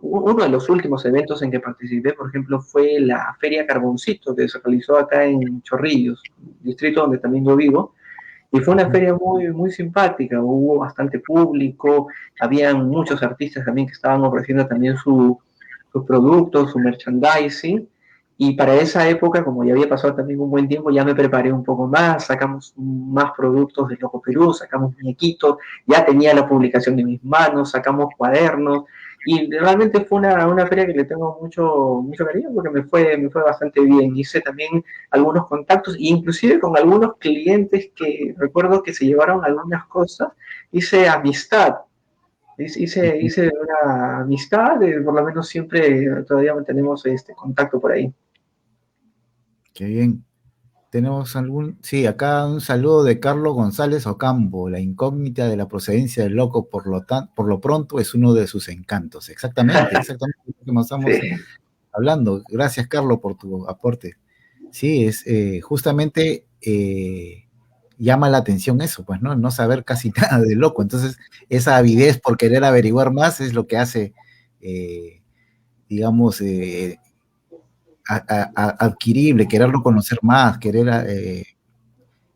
uno de los últimos eventos en que participé, por ejemplo, fue la Feria Carboncito, que se realizó acá en Chorrillos, distrito donde también yo vivo, y fue una feria muy, muy simpática, hubo bastante público, habían muchos artistas también que estaban ofreciendo también sus productos, su merchandising, y para esa época, como ya había pasado también un buen tiempo, ya me preparé un poco más, sacamos más productos de Loco Perú, sacamos muñequitos, ya tenía la publicación en mis manos, sacamos cuadernos, y realmente fue una feria que le tengo mucho, mucho cariño porque me fue bastante bien. Hice también algunos contactos, inclusive con algunos clientes que recuerdo que se llevaron algunas cosas, hice amistad. Hice una amistad, por lo menos siempre todavía mantenemos contacto por ahí. Qué bien. Tenemos sí, acá un saludo de Carlos González Ocampo, la incógnita de la procedencia del loco, por lo pronto es uno de sus encantos. Exactamente, exactamente lo que estamos Sí. hablando. Gracias, Carlos, por tu aporte. Sí, es justamente llama la atención eso, pues, ¿no? No saber casi nada de loco. Entonces, esa avidez por querer averiguar más es lo que hace, digamos, adquirible, quererlo conocer más, querer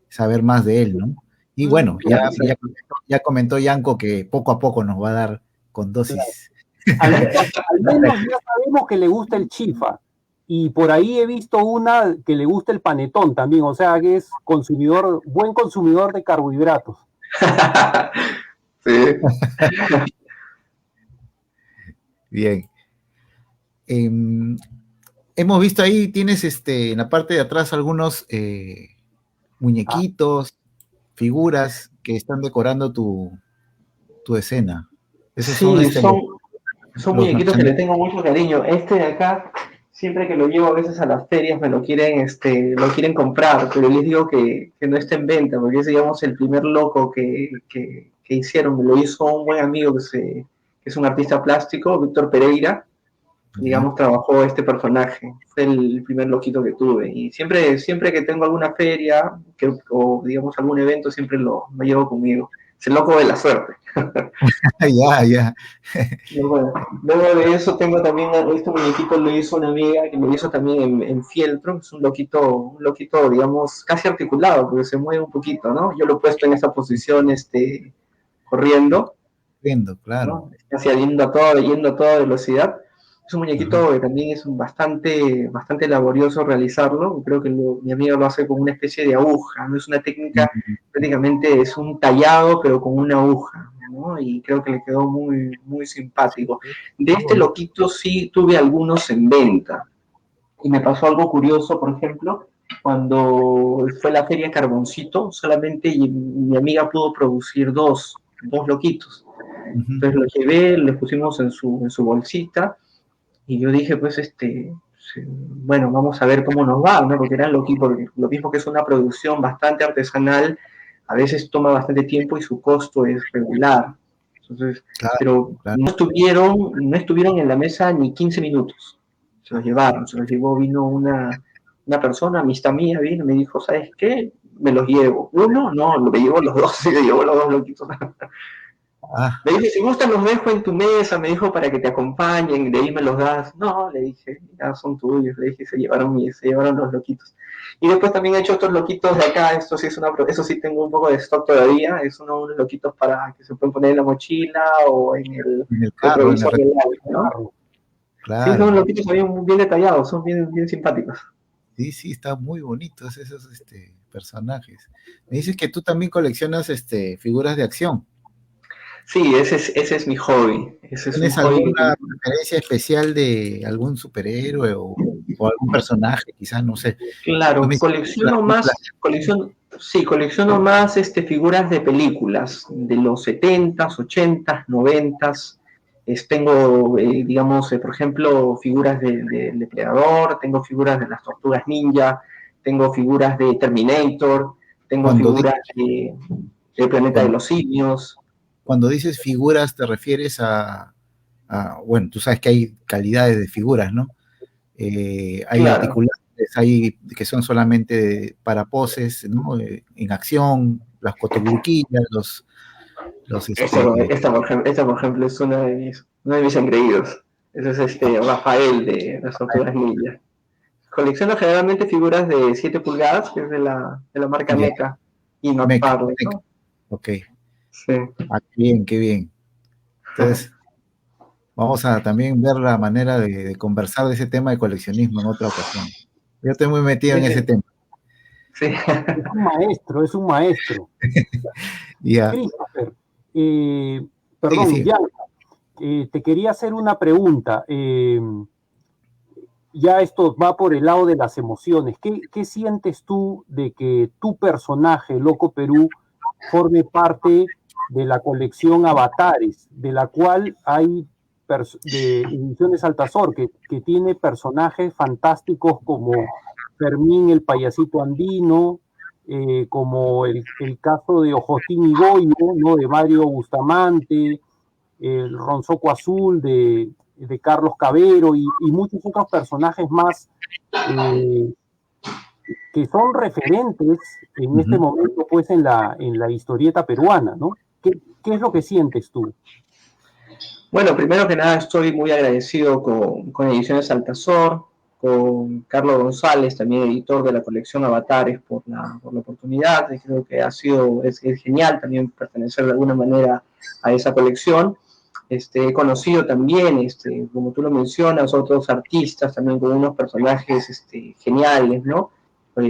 saber más de él, ¿no? Y bueno, ya comentó Yanko que poco a poco nos va a dar con dosis. Al menos ya sabemos que le gusta el chifa. Y por ahí he visto una que le gusta el panetón también, o sea que es buen consumidor de carbohidratos. Sí. Bien. Hemos visto ahí, tienes en la parte de atrás algunos muñequitos, figuras que están decorando tu escena. Esos son Sí, son los muñequitos que le merchandising. tengo mucho cariño. Este de acá, siempre que lo llevo a veces a las ferias, me lo quieren comprar, pero les digo que no está en venta, porque es, digamos, el primer loco que hicieron. Me lo hizo un buen amigo que es un artista plástico, Víctor Pereira. ¿Ya? Digamos, trabajó este personaje. Fue el primer loquito que tuve. Y siempre que tengo alguna feria o, digamos, algún evento, siempre lo llevo conmigo. Es el loco de la suerte. Ya, ya. Bueno, luego de eso tengo también este muñequito, lo hizo una amiga que lo hizo también en fieltro. Es un loquito, digamos, casi articulado, porque se mueve un poquito, ¿no? Yo lo he puesto en esa posición, corriendo, Viendo, claro. ¿no? Casi yendo a toda velocidad. Es un muñequito que también es bastante laborioso realizarlo. Creo que mi amigo lo hace con una especie de aguja, no es una técnica, prácticamente es un tallado, pero con una aguja, ¿no? Y creo que le quedó muy, muy simpático. De este loquito sí tuve algunos en venta. Y me pasó algo curioso, por ejemplo, cuando fue la feria Carboncito, solamente mi amiga pudo producir dos loquitos. Entonces lo llevé, le pusimos en su bolsita y yo dije, pues, bueno, vamos a ver cómo nos va, ¿no? Porque eran lo mismo que es una producción bastante artesanal, a veces toma bastante tiempo y su costo es regular. Entonces, Claro, pero claro. no estuvieron en la mesa ni 15 minutos. Se los llevaron, se los llevó, vino una persona, amistad mía, vino y me dijo, ¿sabes qué? Me los llevo. Uno, no, me llevo los dos, me llevo los dos loquitos. Ah, Me dice, si gustan los dejo en tu mesa, me dijo, para que te acompañen, de ahí me los das. No, le dije, ya son tuyos, le dije, se llevaron los loquitos. Y después también he hecho otros loquitos de acá, eso sí tengo un poco de stock todavía, es unos loquitos para que se pueden poner en la mochila o en el en el carro, en el retrovisor del auto, ¿no? Sí, claro. son loquitos bien, bien detallados, son bien, bien simpáticos. Sí, sí, está muy bonitos esos personajes. Me dices que tú también coleccionas figuras de acción. Sí, ese es mi hobby. Ese es un ¿Tienes hobby que alguna tengo. referencia especial de algún superhéroe o algún personaje? Quizás, no sé. Tú me Claro, dices las colecciono películas. más, sí, colecciono más figuras de películas de los 70s, 80s, 90s. Tengo, digamos, por ejemplo, figuras del Depredador, tengo figuras de las Tortugas Ninja, tengo figuras de Terminator, tengo Cuando figuras dices, de Planeta de cuando, los Simios. cuando dices figuras, te refieres bueno, tú sabes que hay calidades de figuras, ¿no? Hay Claro, articulares, hay que son solamente para poses, ¿no? En acción, las cotogluquillas, los esta, por ejemplo, es uno de mis engreídos. Ese es Rafael de las Tortugas Ninja. Colecciono generalmente figuras de 7 pulgadas, que es de la marca ya, NECA y Not meca, Parley, meca. ¿no? Ok, Sí. qué bien, qué bien. Entonces, vamos a también ver la manera de conversar de ese tema de coleccionismo en otra ocasión. Yo estoy muy metido en ese Sí, tema. sí. Es un maestro, es un maestro. Ya, Christopher, sigue, perdón, sigue. Bianca, te quería hacer una pregunta. Ya esto va por el lado de las emociones. ¿Qué sientes tú de que tu personaje, Loco Perú, forme parte de la colección Avatares, de la cual hay de Ediciones Altazor, que tiene personajes fantásticos como Fermín el payasito andino, como el caso de Ojotín y Goyo, ¿no? De Mario Bustamante, el Ronzoco Azul de Carlos Cabero y muchos otros personajes más eh, que son referentes en este Ujú. momento pues en la historieta peruana, ¿no? ¿Qué es lo que sientes tú? Bueno, primero que nada estoy muy agradecido con Ediciones Altazor, con Carlos González, también editor de la colección Avatares, por la oportunidad. Y creo que es genial también pertenecer de alguna manera a esa colección. He conocido también, como tú lo mencionas, otros artistas también con unos personajes geniales, ¿no?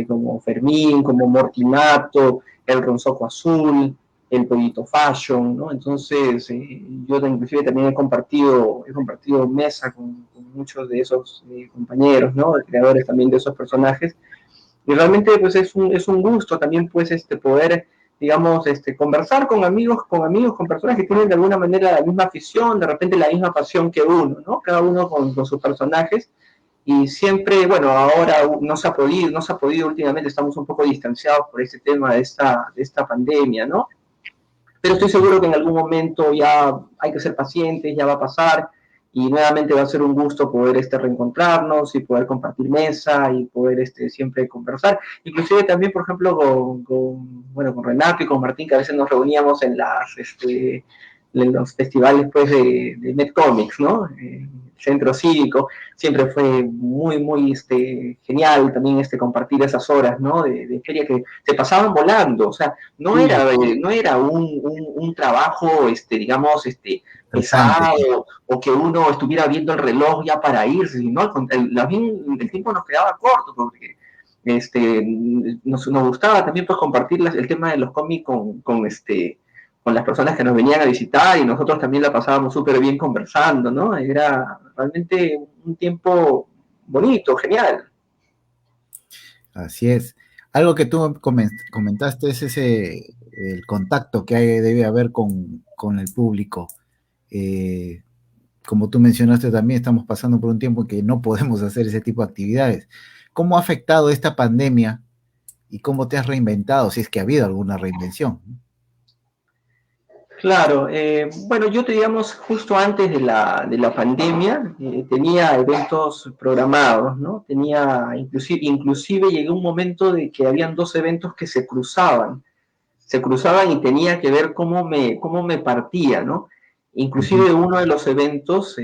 Como Fermín, como Mortimato, el Ronzoco Azul, el Pollito Fashion, ¿no? Entonces, yo inclusive también he compartido mesa con muchos de esos compañeros, ¿no? Creadores también de esos personajes. Y realmente, pues, es un gusto también, pues, poder, digamos, conversar con personas que tienen de alguna manera la misma afición, de repente la misma pasión que uno, ¿no? Cada uno con sus personajes. Y siempre, bueno, ahora no se ha podido últimamente, estamos un poco distanciados por este tema de esta pandemia, ¿no? Pero estoy seguro que en algún momento ya hay que ser pacientes, ya va a pasar y nuevamente va a ser un gusto poder reencontrarnos y poder compartir mesa y poder siempre conversar. Inclusive también, por ejemplo, bueno, con Renato y con Martín, que a veces nos reuníamos en los festivales pues, de Netcomics, ¿no? Centro Cívico, siempre fue muy, muy genial también compartir esas horas, ¿no? De feria que se pasaban volando, o sea, no Sí, era, no era un trabajo, digamos, Interesante. pesado o que uno estuviera viendo el reloj ya para irse, sino el tiempo nos quedaba corto porque nos gustaba también pues compartir el tema de los cómics con las personas que nos venían a visitar y nosotros también la pasábamos súper bien conversando, ¿no? Era realmente un tiempo bonito, genial. Así es. Algo que tú comentaste es el contacto que debe haber con el público. Eh, Como tú mencionaste también, estamos pasando por un tiempo en que no podemos hacer ese tipo de actividades. ¿Cómo ha afectado esta pandemia y cómo te has reinventado, si es que ha habido alguna reinvención? Claro, bueno, yo te digamos, justo antes de la pandemia, tenía eventos programados, ¿no? Inclusive llegó un momento de que habían dos eventos que se cruzaban y tenía que ver cómo me partía, ¿no? Ujú. Inclusive uno de los eventos,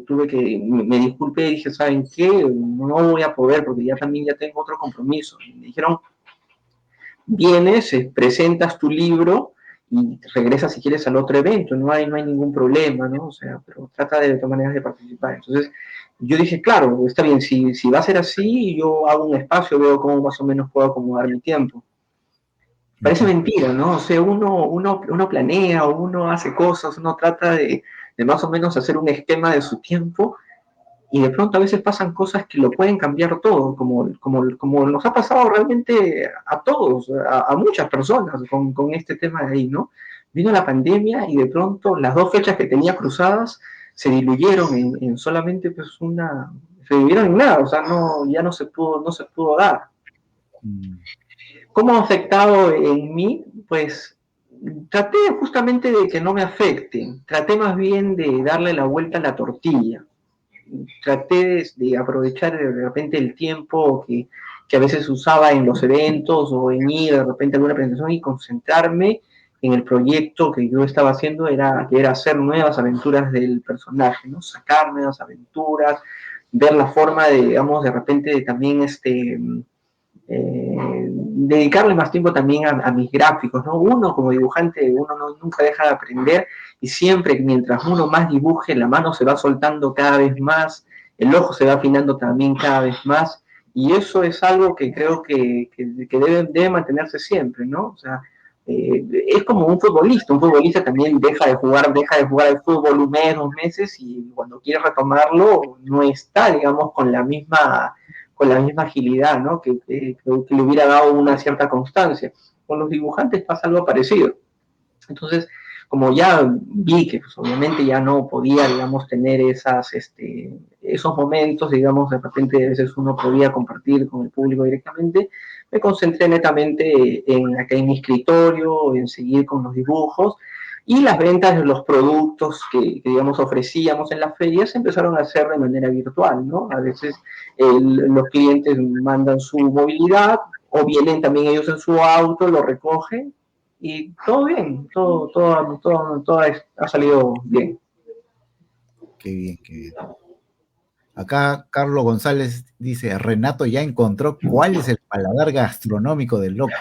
tuve que, me disculpé y dije, ¿saben qué? No voy a poder porque ya tengo otro compromiso. Y me dijeron, vienes, presentas tu libro y regresas si quieres al otro evento, no hay ningún problema, ¿no? O sea, pero trata de todas maneras de participar. Entonces, yo dije, claro, está bien, si va a ser así, yo hago un espacio, veo cómo más o menos puedo acomodar mi tiempo. Parece mentira, ¿no? O sea, uno planea, uno hace cosas, uno trata de más o menos hacer un esquema de su tiempo y de pronto a veces pasan cosas que lo pueden cambiar todo, como nos ha pasado realmente a todos, a muchas personas con este tema de ahí, ¿no? Vino la pandemia y de pronto las dos fechas que tenía cruzadas se diluyeron en solamente pues se diluyeron en nada, o sea, ya no se pudo dar. ¿Cómo ha afectado en mí? Pues traté justamente de que no me afecte, traté más bien de darle la vuelta a la tortilla, traté de aprovechar de repente el tiempo que a veces usaba en los eventos o en ir de repente a alguna presentación y concentrarme en el proyecto que yo estaba haciendo, que era hacer nuevas aventuras del personaje, ¿no? Sacar nuevas aventuras, ver la forma de, digamos, de repente de también dedicarle más tiempo también a mis gráficos, ¿no? Uno como dibujante, nunca deja de aprender y siempre mientras uno más dibuje, la mano se va soltando cada vez más, el ojo se va afinando también cada vez más y eso es algo que creo que debe mantenerse siempre, ¿no? O sea, es como un futbolista también deja de jugar al fútbol un mes, 2 meses y cuando quiere retomarlo no está, digamos, con la misma agilidad, ¿no? Que le hubiera dado una cierta constancia. Con los dibujantes pasa algo parecido. Entonces, como ya vi que pues, obviamente ya no podía, digamos, tener esos momentos, digamos, de repente a veces uno podía compartir con el público directamente, me concentré netamente acá en mi escritorio, en seguir con los dibujos, y las ventas de los productos digamos, ofrecíamos en las ferias se empezaron a hacer de manera virtual, ¿no? A veces los clientes mandan su movilidad o vienen también ellos en su auto, lo recogen y todo bien, todo ha salido bien. Qué bien, qué bien. Acá Carlos González dice, Renato ya encontró cuál es el paladar gastronómico del loco.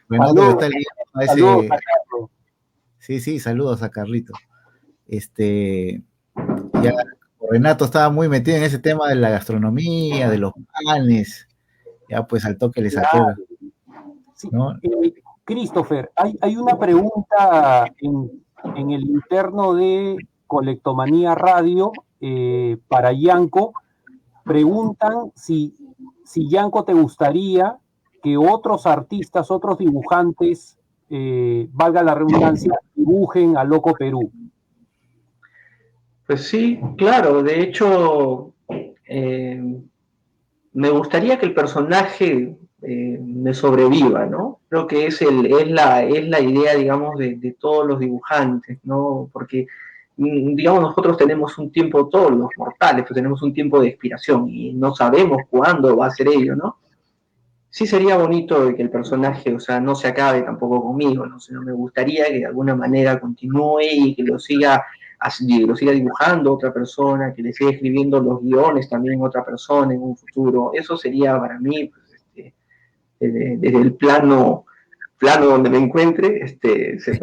Renato que está leyendo a ese... Sí, saludos a Carlito. Ya Renato estaba muy metido en ese tema de la gastronomía, de los panes. Ya pues al toque le saqué. Claro. Sí. ¿No? Christopher, hay una pregunta en el interno de Colectomanía Radio para Yanko. Preguntan si Yanko te gustaría que otros artistas, otros dibujantes, valga la redundancia, dibujen a Loco Perú. Pues sí, claro, de hecho, me gustaría que el personaje me sobreviva, ¿no? Creo que es la idea, digamos, de todos los dibujantes, ¿no? Porque, digamos, nosotros tenemos un tiempo, todos los mortales, pues tenemos un tiempo de expiración y no sabemos cuándo va a ser ello, ¿no? Sí sería bonito que el personaje, o sea, no se acabe tampoco conmigo, ¿no? Sino me gustaría que de alguna manera continúe y que lo siga dibujando otra persona, que le siga escribiendo los guiones también otra persona en un futuro. Eso sería para mí, pues, desde el plano donde me encuentre,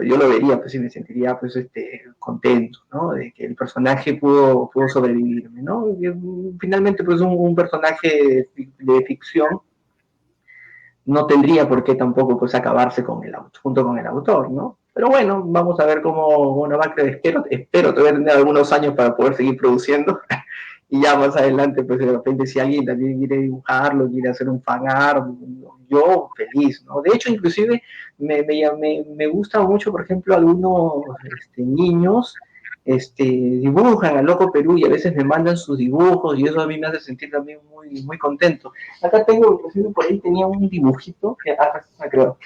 yo lo vería, pues, y me sentiría, pues, contento, ¿no? De que el personaje pudo sobrevivirme, ¿no? Y, finalmente, pues, un personaje de ficción no tendría por qué tampoco pues acabarse junto con el autor, ¿no? Pero bueno, vamos a ver cómo va a creer. Espero todavía tener algunos años para poder seguir produciendo y ya más adelante, pues de repente si alguien también quiere dibujarlo, quiere hacer un fan art, yo feliz, ¿no? De hecho, inclusive me gusta mucho, por ejemplo, algunos niños dibujan a Loco Perú y a veces me mandan sus dibujos y eso a mí me hace sentir también muy, muy contento. Acá tengo, inclusive por ahí tenía un dibujito que acá está, creo.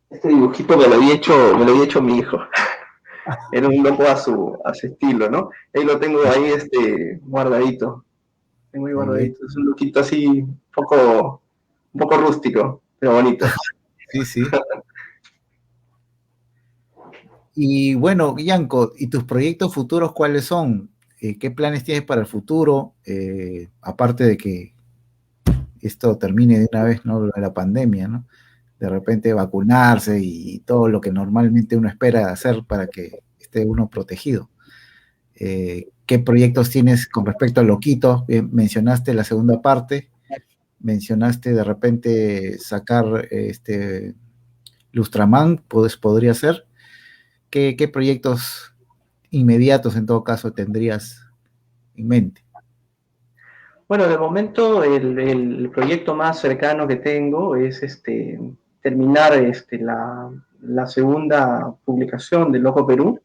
Este dibujito me lo había hecho mi hijo. Era un loco a su estilo, ¿no? Ahí lo tengo ahí guardadito. Tengo ahí guardadito. Es un loquito así un poco rústico, pero bonito. Sí, sí. Y bueno, Yanko, ¿y tus proyectos futuros cuáles son? ¿Qué planes tienes para el futuro? Aparte de que esto termine de una vez, ¿no? La pandemia, ¿no? De repente vacunarse y todo lo que normalmente uno espera hacer para que esté uno protegido. ¿Qué proyectos tienes con respecto a Loquito? Mencionaste la segunda parte, mencionaste de repente sacar Lustraman, podría ser. ¿Qué proyectos inmediatos en todo caso tendrías en mente? Bueno, de momento el proyecto más cercano que tengo es terminar la segunda publicación de Loco Perú.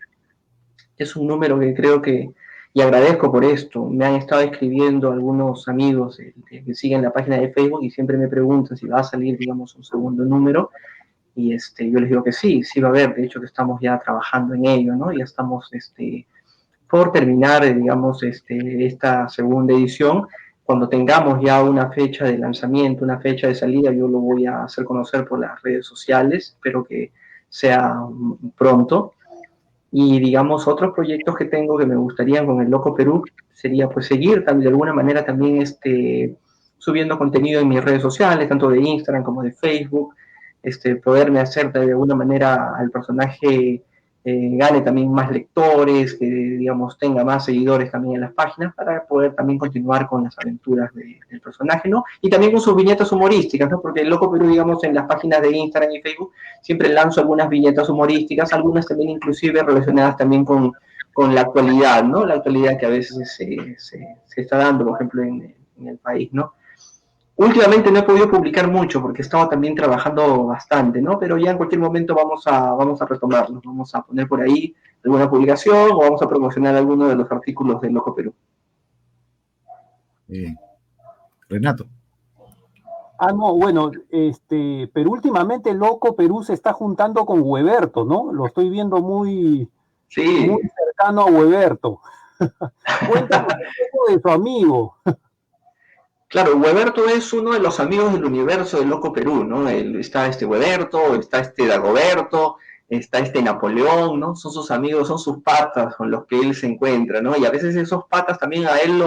Es un número que creo que, y agradezco por esto, me han estado escribiendo algunos amigos que siguen la página de Facebook y siempre me preguntan si va a salir, digamos, un segundo número. Y yo les digo que sí, sí va a haber, de hecho que estamos ya trabajando en ello, ¿no? Ya estamos por terminar, digamos, esta segunda edición. Cuando tengamos ya una fecha de lanzamiento, una fecha de salida, yo lo voy a hacer conocer por las redes sociales, espero que sea pronto. Y digamos, otros proyectos que tengo que me gustarían con el Loco Perú sería pues seguir de alguna manera también subiendo contenido en mis redes sociales, tanto de Instagram como de Facebook, poderme hacer de alguna manera al personaje gane también más lectores, que digamos tenga más seguidores también en las páginas para poder también continuar con las aventuras del personaje, ¿no? Y también con sus viñetas humorísticas, ¿no? Porque el Loco Perú, digamos, en las páginas de Instagram y Facebook siempre lanzo algunas viñetas humorísticas, algunas también inclusive relacionadas también con la actualidad, ¿no? La actualidad que a veces se está dando, por ejemplo, en el país, ¿no? Últimamente no he podido publicar mucho porque he estado también trabajando bastante, ¿no? Pero ya en cualquier momento vamos a retomarlo, vamos a poner por ahí alguna publicación o vamos a promocionar alguno de los artículos de Loco Perú. Renato. No, bueno, pero últimamente Loco Perú se está juntando con Hueberto, ¿no? Lo estoy viendo muy cercano a Hueberto. Cuéntanos un poco de su amigo. Claro, Hueberto es uno de los amigos del universo de Loco Perú, ¿no? Está Hueberto, está Dagoberto, está Napoleón, ¿no? Son sus amigos, son sus patas con los que él se encuentra, ¿no? Y a veces esos patas también a él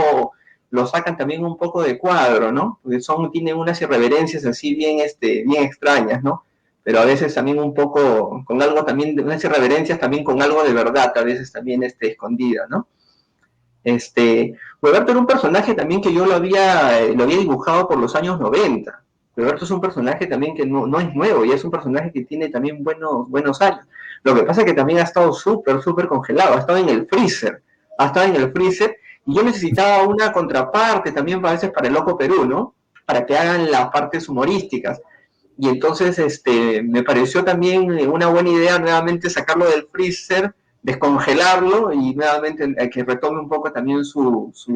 lo sacan también un poco de cuadro, ¿no? Porque tienen unas irreverencias así bien extrañas, ¿no? Pero a veces también un poco, con algo también, unas irreverencias también con algo de verdad, a veces también escondida, ¿no? Hueberto era un personaje también que yo lo había dibujado por los años 90. Hueberto es un personaje también que no es nuevo y es un personaje que tiene también buenos años. Lo que pasa es que también ha estado súper congelado, ha estado en el freezer, y yo necesitaba una contraparte también a veces para el Loco Perú, ¿no? Para que hagan las partes humorísticas. Y entonces me pareció también una buena idea nuevamente sacarlo del freezer, descongelarlo y nuevamente que retome un poco también sus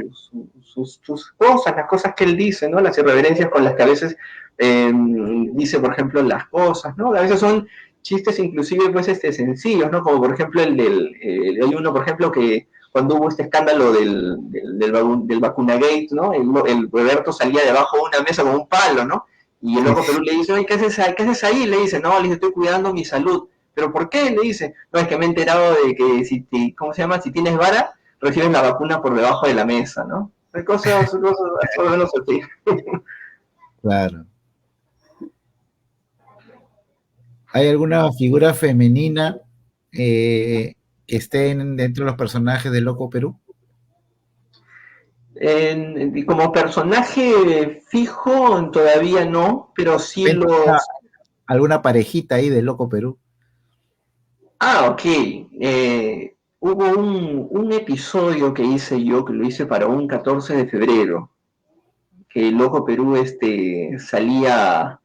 cosas, las cosas que él dice, ¿no? Las irreverencias con las que a veces dice, por ejemplo, las cosas, ¿no? A veces son chistes inclusive pues sencillos, ¿no? Como por ejemplo hay uno, por ejemplo, que cuando hubo este escándalo del vacunagate, ¿no? El Roberto salía debajo de una mesa con un palo, ¿no? Y el Loco Perú le dice, oye, ¿qué haces ahí? Le dice, no, le dice, estoy cuidando mi salud. ¿Pero por qué? Le dice, no, es que me he enterado de que ¿cómo se llama? Si tienes vara, recibes la vacuna por debajo de la mesa, ¿no? Cosas o menos así. Claro. ¿Hay alguna figura femenina que esté dentro de los personajes de Loco Perú? Como personaje fijo todavía no, pero sí ¿Alguna parejita ahí de Loco Perú? Ok. Hubo un episodio que hice yo, que lo hice para un 14 de febrero, que el Loco Perú salía,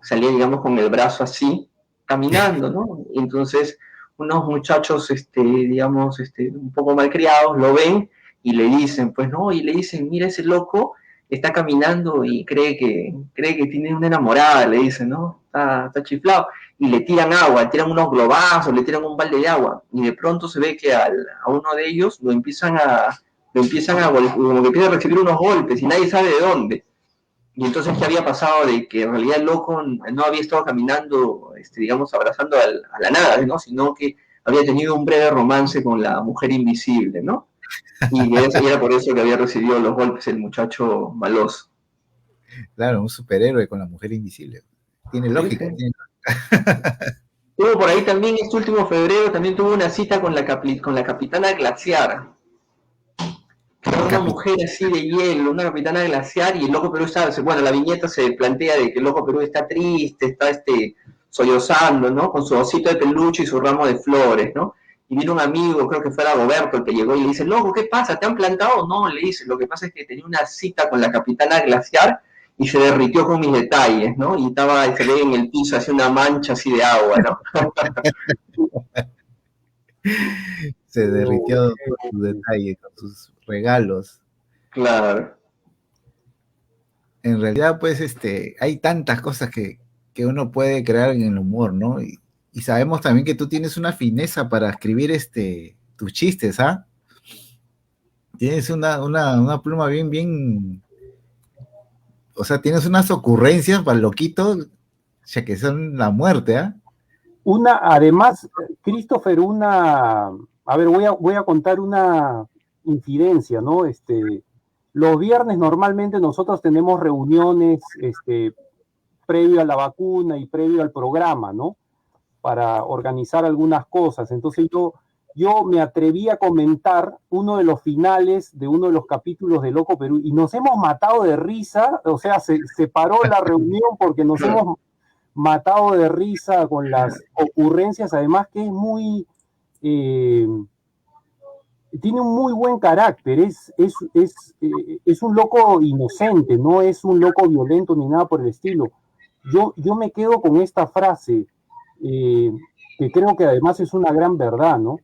digamos, con el brazo así, caminando, ¿no? Entonces, unos muchachos, digamos, un poco malcriados, lo ven y le dicen, pues no, y le dicen, mira, ese loco está caminando y cree que tiene una enamorada, le dicen, ¿no? Está chiflado. Y le tiran agua, le tiran unos globazos, le tiran un balde de agua. Y de pronto se ve que a uno de ellos lo empiezan a como que empieza a recibir unos golpes y nadie sabe de dónde. Y entonces, ¿qué había pasado? De que en realidad el loco no había estado caminando, digamos, abrazando a la nada, ¿no? Sino que había tenido un breve romance con la mujer invisible, ¿no? Y era por eso que había recibido los golpes el muchacho maloso. Claro, un superhéroe con la mujer invisible. Tiene lógica. Sí. Tiene lógica. Tuvo por ahí también, este último febrero, también tuvo una cita con la capitana Glaciar. Era una mujer así de hielo, una capitana glaciar, y el Loco Perú está, bueno, la viñeta se plantea de que el Loco Perú está triste, está sollozando, ¿no? Con su osito de peluche y su ramo de flores, ¿no? Y viene un amigo, creo que fue Roberto, el que llegó y le dice, Loco, ¿qué pasa? ¿Te han plantado? No, le dice, lo que pasa es que tenía una cita con la capitana glaciar y se derritió con mis detalles, ¿no? Y se ve en el piso así una mancha así de agua, ¿no? Se derritió con sus detalles, con sus regalos. Claro. En realidad, pues, hay tantas cosas que uno puede crear en el humor, ¿no? Y sabemos también que tú tienes una fineza para escribir tus chistes, ¿ah? Tienes una pluma bien, o sea, tienes unas ocurrencias para el loquito, ya que son la muerte, ¿ah? Además, Christopher, a ver, voy a contar una incidencia, ¿no? Los viernes normalmente nosotros tenemos reuniones, previo a la vacuna y previo al programa, ¿no? Para organizar algunas cosas. Entonces yo me atreví a comentar uno de los finales de uno de los capítulos de Loco Perú y nos hemos matado de risa, o sea, se paró la reunión porque nos hemos matado de risa con las ocurrencias, además que es muy... tiene un muy buen carácter, es un loco inocente, no es un loco violento ni nada por el estilo. Yo me quedo con esta frase, que creo que además es una gran verdad, ¿no?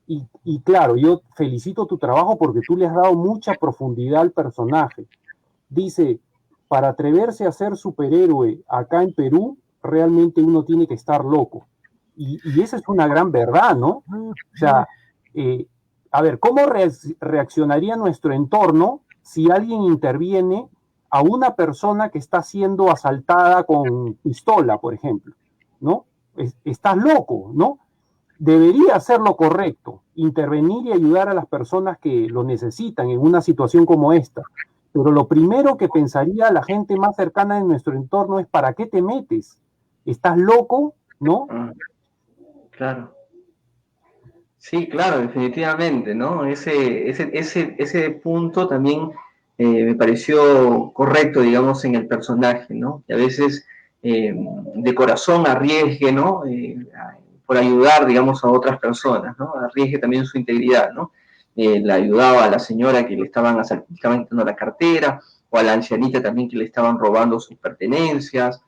Y claro, yo felicito tu trabajo porque tú le has dado mucha profundidad al personaje. Dice, para atreverse a ser superhéroe acá en Perú, realmente uno tiene que estar loco. Y esa es una gran verdad, ¿no? O sea, a ver, ¿cómo reaccionaría nuestro entorno si alguien interviene a una persona que está siendo asaltada con pistola, por ejemplo? ¿No? Estás loco, ¿no? Debería hacer lo correcto, intervenir y ayudar a las personas que lo necesitan en una situación como esta. Pero lo primero que pensaría la gente más cercana de nuestro entorno es, ¿para qué te metes? ¿Estás loco? ¿No? Claro. Sí, claro, definitivamente, ¿no? Ese punto también me pareció correcto, digamos, en el personaje, ¿no? Que a veces de corazón arriesgue, ¿no? Por ayudar, digamos, a otras personas, ¿no? Arriesgue también su integridad, ¿no? Le ayudaba a la señora que le estaban quitando la cartera, o a la ancianita también que le estaban robando sus pertenencias,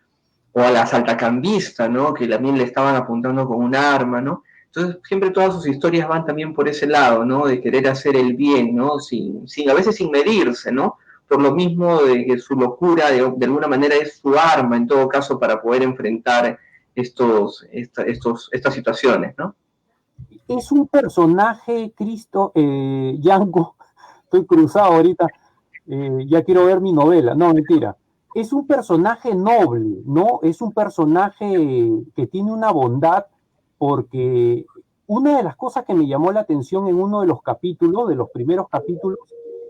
o a la saltacambista, ¿no? Que también le estaban apuntando con un arma, ¿no? Entonces, siempre todas sus historias van también por ese lado, ¿no? De querer hacer el bien, ¿no? A veces sin medirse, ¿no? Por lo mismo de que su locura, de alguna manera, es su arma, en todo caso, para poder enfrentar estas situaciones, ¿no? Es un personaje, Yanko, estoy cruzado ahorita, ya quiero ver mi novela, no, mentira. Es un personaje noble, ¿no? Es un personaje que tiene una bondad, porque una de las cosas que me llamó la atención en uno de los capítulos, de los primeros capítulos,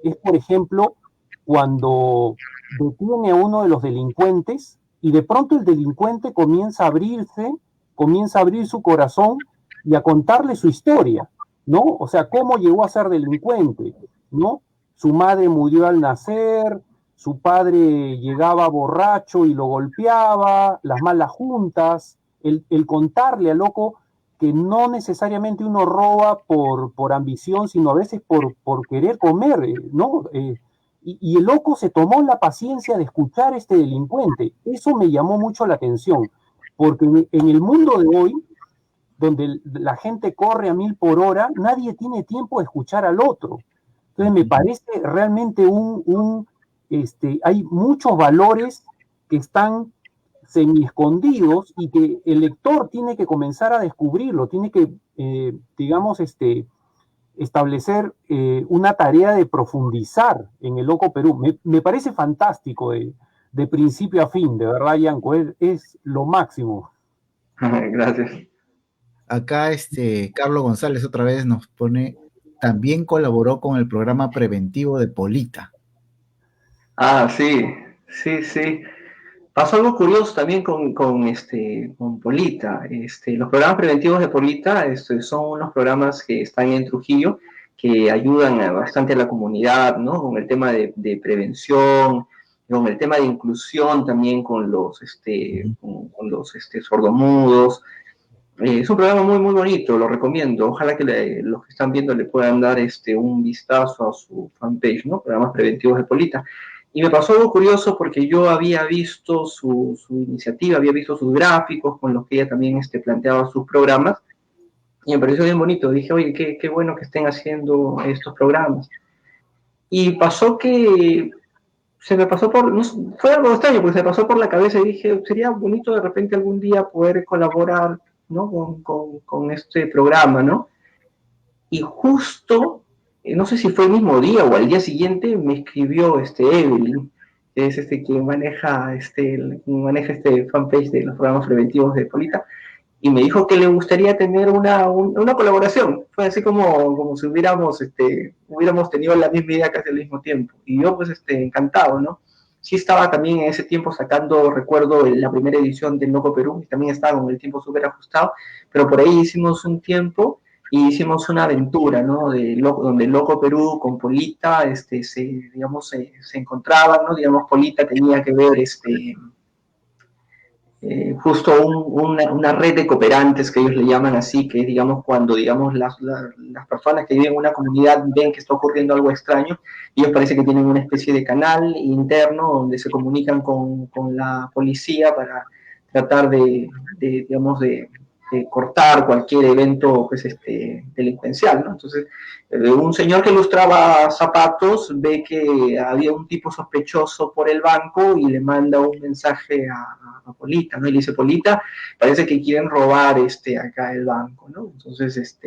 es, por ejemplo, cuando detiene a uno de los delincuentes y de pronto el delincuente comienza a abrirse, comienza a abrir su corazón y a contarle su historia, ¿no? O sea, cómo llegó a ser delincuente, ¿no? Su madre murió al nacer, su padre llegaba borracho y lo golpeaba, las malas juntas, el contarle al loco que no necesariamente uno roba por ambición, sino a veces por querer comer, ¿no? Y el loco se tomó la paciencia de escuchar a este delincuente. Eso me llamó mucho la atención, porque en el mundo de hoy, donde la gente corre a 1000 por hora, nadie tiene tiempo de escuchar al otro. Entonces me parece realmente hay muchos valores que están semi escondidos y que el lector tiene que comenzar a descubrirlo, tiene que, digamos, establecer una tarea de profundizar en el Loco Perú. Me parece fantástico de principio a fin, de verdad, Yanko, es lo máximo. Gracias. Acá Carlos González otra vez nos pone, también colaboró con el programa preventivo de Polita. Ah, sí. Pasó algo curioso también con Polita. Los programas preventivos de Polita son unos programas que están en Trujillo, que ayudan bastante a la comunidad, ¿no? Con el tema de prevención, con el tema de inclusión también con los, con los sordomudos. Es un programa muy, muy bonito, lo recomiendo. Ojalá que los que están viendo le puedan dar un vistazo a su fanpage, ¿no? Programas preventivos de Polita. Y me pasó algo curioso porque yo había visto su iniciativa, había visto sus gráficos con los que ella también planteaba sus programas, y me pareció bien bonito. Dije, oye, qué bueno que estén haciendo estos programas. Y pasó que se me pasó por, no, fue algo extraño, porque se me pasó por la cabeza y dije, sería bonito de repente algún día poder colaborar, ¿no? con este programa, ¿no? Y justo, no sé si fue el mismo día o al día siguiente, me escribió Evelyn, que es quien maneja este fanpage de los programas preventivos de Polita, y me dijo que le gustaría tener una colaboración. Fue así como si hubiéramos tenido la misma idea casi al mismo tiempo. Y yo, pues, encantado, ¿no? Sí estaba también en ese tiempo sacando, recuerdo, la primera edición del Loco Perú, y también estaba con el tiempo súper ajustado, pero por ahí hicimos un tiempo y hicimos una aventura, ¿no? Donde Loco Perú con Polita, digamos, se encontraban, ¿no? Digamos, Polita tenía que ver, justo una red de cooperantes que ellos le llaman así, que es, digamos, cuando, digamos, las personas que viven en una comunidad ven que está ocurriendo algo extraño, ellos parece que tienen una especie de canal interno donde se comunican con la policía para tratar digamos, de cortar cualquier evento, pues, delincuencial, ¿no? Entonces, un señor que ilustraba zapatos ve que había un tipo sospechoso por el banco y le manda un mensaje a Polita, ¿no? Y le dice, Polita, parece que quieren robar acá el banco, ¿no? Entonces,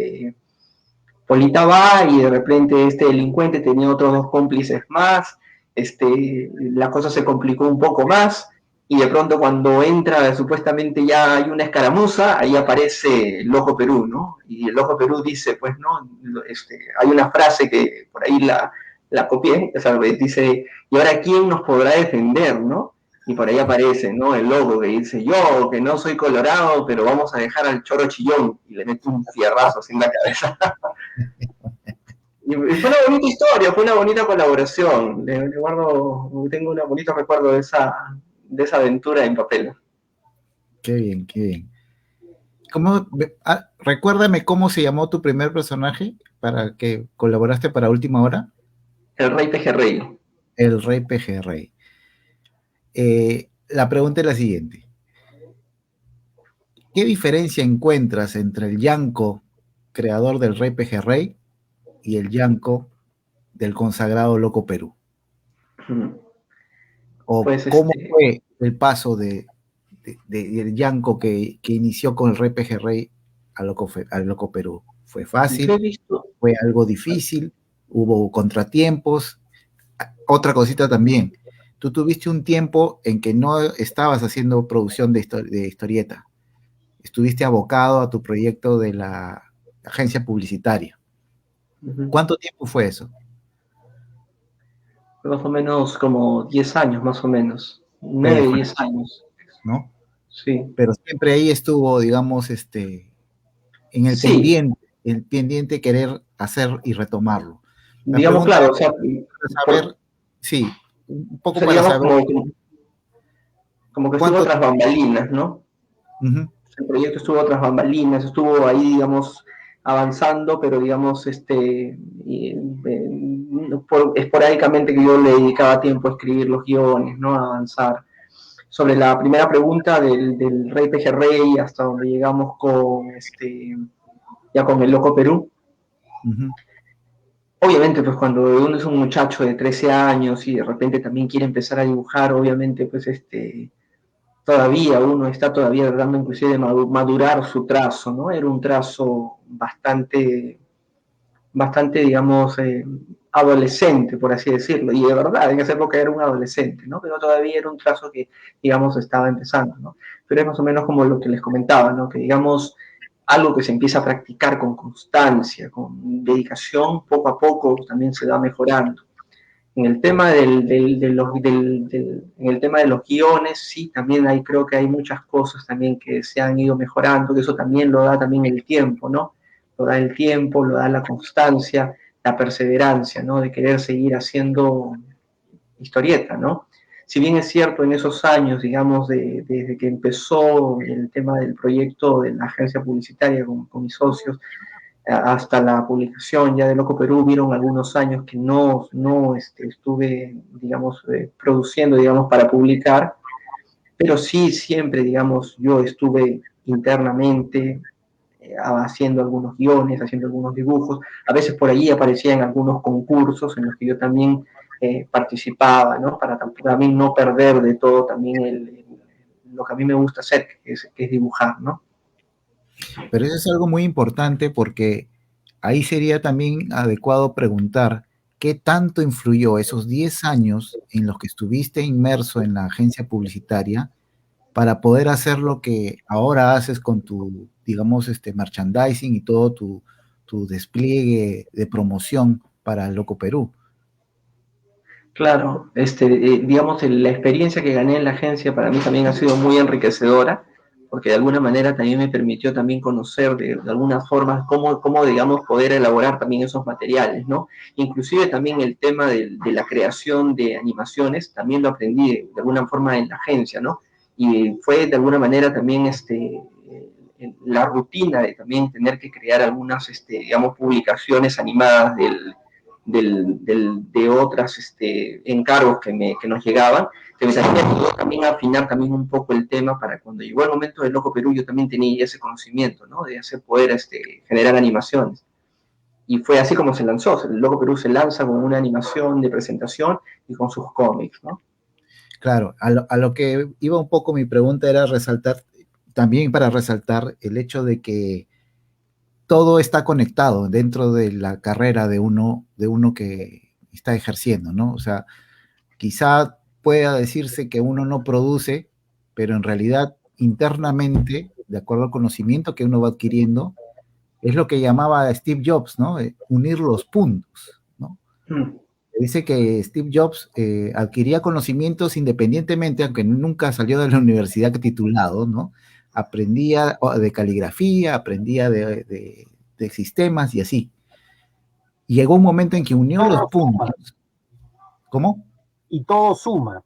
Polita va y de repente este delincuente tenía otros dos cómplices más, la cosa se complicó un poco más, y de pronto cuando entra, supuestamente ya hay una escaramuza, ahí aparece el Loco Perú, ¿no? Y el Loco Perú dice, pues, ¿no? Hay una frase que por ahí la copié, o sea, dice, ¿y ahora quién nos podrá defender, no? Y por ahí aparece, ¿no? El loco que dice, yo, que no soy colorado, pero vamos a dejar al choro chillón, y le mete un fierrazo así en la cabeza. Y fue una bonita historia, fue una bonita colaboración. Tengo un bonito recuerdo de esa aventura en papel. Qué bien, qué bien. Recuérdame cómo se llamó tu primer personaje para que colaboraste para Última Hora. El Rey Pejerrey. El Rey Pejerrey. La pregunta es la siguiente. ¿Qué diferencia encuentras entre el Yanko, creador del Rey Pejerrey, y el Yanko del consagrado Loco Perú? ¿O pues cómo fue el paso del Yanko que inició con el Rey Pejerrey al Loco Perú? ¿Fue fácil? ¿Fue algo difícil? ¿Hubo contratiempos? Otra cosita también. Tú tuviste un tiempo en que no estabas haciendo producción de historieta. Estuviste abocado a tu proyecto de la agencia publicitaria. ¿Cuánto tiempo fue eso? Más o menos como 10 años, más o menos. 9, 10 años. ¿No? Sí. Pero siempre ahí estuvo, digamos, en el pendiente querer hacer y retomarlo. Digamos, claro, o sea, saber, sí, un poco para saber. Como que estuvo tras bambalinas, ¿no? El proyecto estuvo tras bambalinas, estuvo ahí, digamos, avanzando, pero digamos, esporádicamente que yo le dedicaba tiempo a escribir los guiones, ¿no? A avanzar. Sobre la primera pregunta del Rey Pejerrey, hasta donde llegamos ya con el Loco Perú. Obviamente, pues cuando uno es un muchacho de 13 años y de repente también quiere empezar a dibujar, obviamente, pues todavía uno está tratando inclusive de madurar su trazo, ¿no? Era un trazo bastante, digamos, adolescente, por así decirlo, y de verdad, en esa época era un adolescente, ¿no? Pero todavía era un trazo que, digamos, estaba empezando, ¿no? Pero es más o menos como lo que les comentaba, ¿no? Que, digamos, algo que se empieza a practicar con constancia, con dedicación, poco a poco también se va mejorando. En el tema en el tema de los guiones, sí, también creo que hay muchas cosas también que se han ido mejorando, que eso también lo da también el tiempo, ¿no? Lo da el tiempo, lo da la constancia, la perseverancia, ¿no? De querer seguir haciendo historieta, ¿no? Si bien es cierto, en esos años, digamos, desde que empezó el tema del proyecto de la agencia publicitaria con mis socios, hasta la publicación ya de Loco Perú, hubieron algunos años que no estuve, digamos, produciendo, digamos, para publicar, pero sí siempre, digamos, yo estuve internamente haciendo algunos guiones, haciendo algunos dibujos, a veces por allí aparecían algunos concursos en los que yo también participaba, ¿no? Para también no perder de todo también lo que a mí me gusta hacer, que es dibujar, ¿no? Pero eso es algo muy importante porque ahí sería también adecuado preguntar qué tanto influyó esos 10 años en los que estuviste inmerso en la agencia publicitaria para poder hacer lo que ahora haces con tu, digamos, merchandising y todo tu despliegue de promoción para Loco Perú. Claro, digamos, la experiencia que gané en la agencia para mí también ha sido muy enriquecedora, porque de alguna manera también me permitió también conocer de alguna forma cómo, digamos, poder elaborar también esos materiales, ¿no? Inclusive también el tema de la creación de animaciones, también lo aprendí de alguna forma en la agencia, ¿no? Y fue de alguna manera también la rutina de también tener que crear algunas, digamos, publicaciones animadas de otras encargos que nos llegaban, que me ayudó también a afinar también un poco el tema para cuando llegó el momento del Loco Perú yo también tenía ese conocimiento, ¿no? De hacer poder generar animaciones. Y fue así como se lanzó. El Loco Perú se lanza con una animación de presentación y con sus cómics, ¿no? Claro, a lo que iba un poco mi pregunta era resaltar, también para resaltar el hecho de que todo está conectado dentro de la carrera de uno que está ejerciendo, ¿no? O sea, quizá pueda decirse que uno no produce, pero en realidad internamente, de acuerdo al conocimiento que uno va adquiriendo, es lo que llamaba Steve Jobs, ¿no? Unir los puntos, ¿no? Mm. Dice que Steve Jobs adquiría conocimientos independientemente, aunque nunca salió de la universidad titulado, ¿no? Aprendía de caligrafía, aprendía de sistemas y así. Y llegó un momento en que unió los puntos. ¿Cómo? Y todo suma.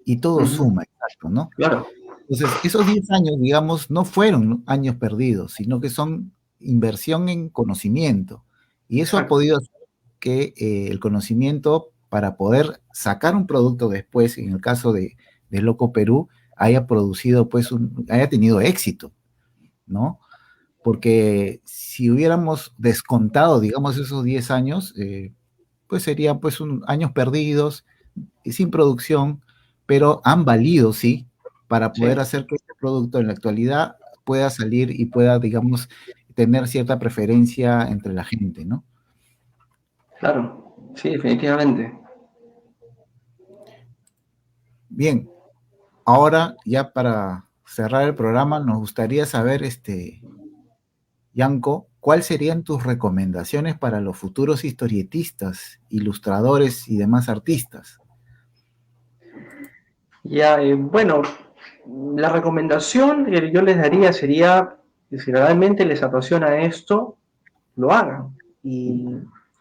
Y todo suma, exacto, ¿no? Claro. Entonces, esos 10 años, digamos, no fueron años perdidos, sino que son inversión en conocimiento. Y eso ha Exacto. podido hacer que el conocimiento para poder sacar un producto después, en el caso de Loco Perú, haya producido, pues, haya tenido éxito, ¿no? Porque si hubiéramos descontado, digamos, esos 10 años, pues serían pues años perdidos y sin producción, pero han valido, sí, para Sí, poder hacer que este producto en la actualidad pueda salir y pueda, digamos, tener cierta preferencia entre la gente, ¿no? claro. Sí, definitivamente. Bien, ahora ya para cerrar el programa, nos gustaría saber, Yanko, ¿cuáles serían tus recomendaciones para los futuros historietistas, ilustradores y demás artistas? Ya, bueno, la recomendación que yo les daría sería que si realmente les apasiona esto, lo hagan. Y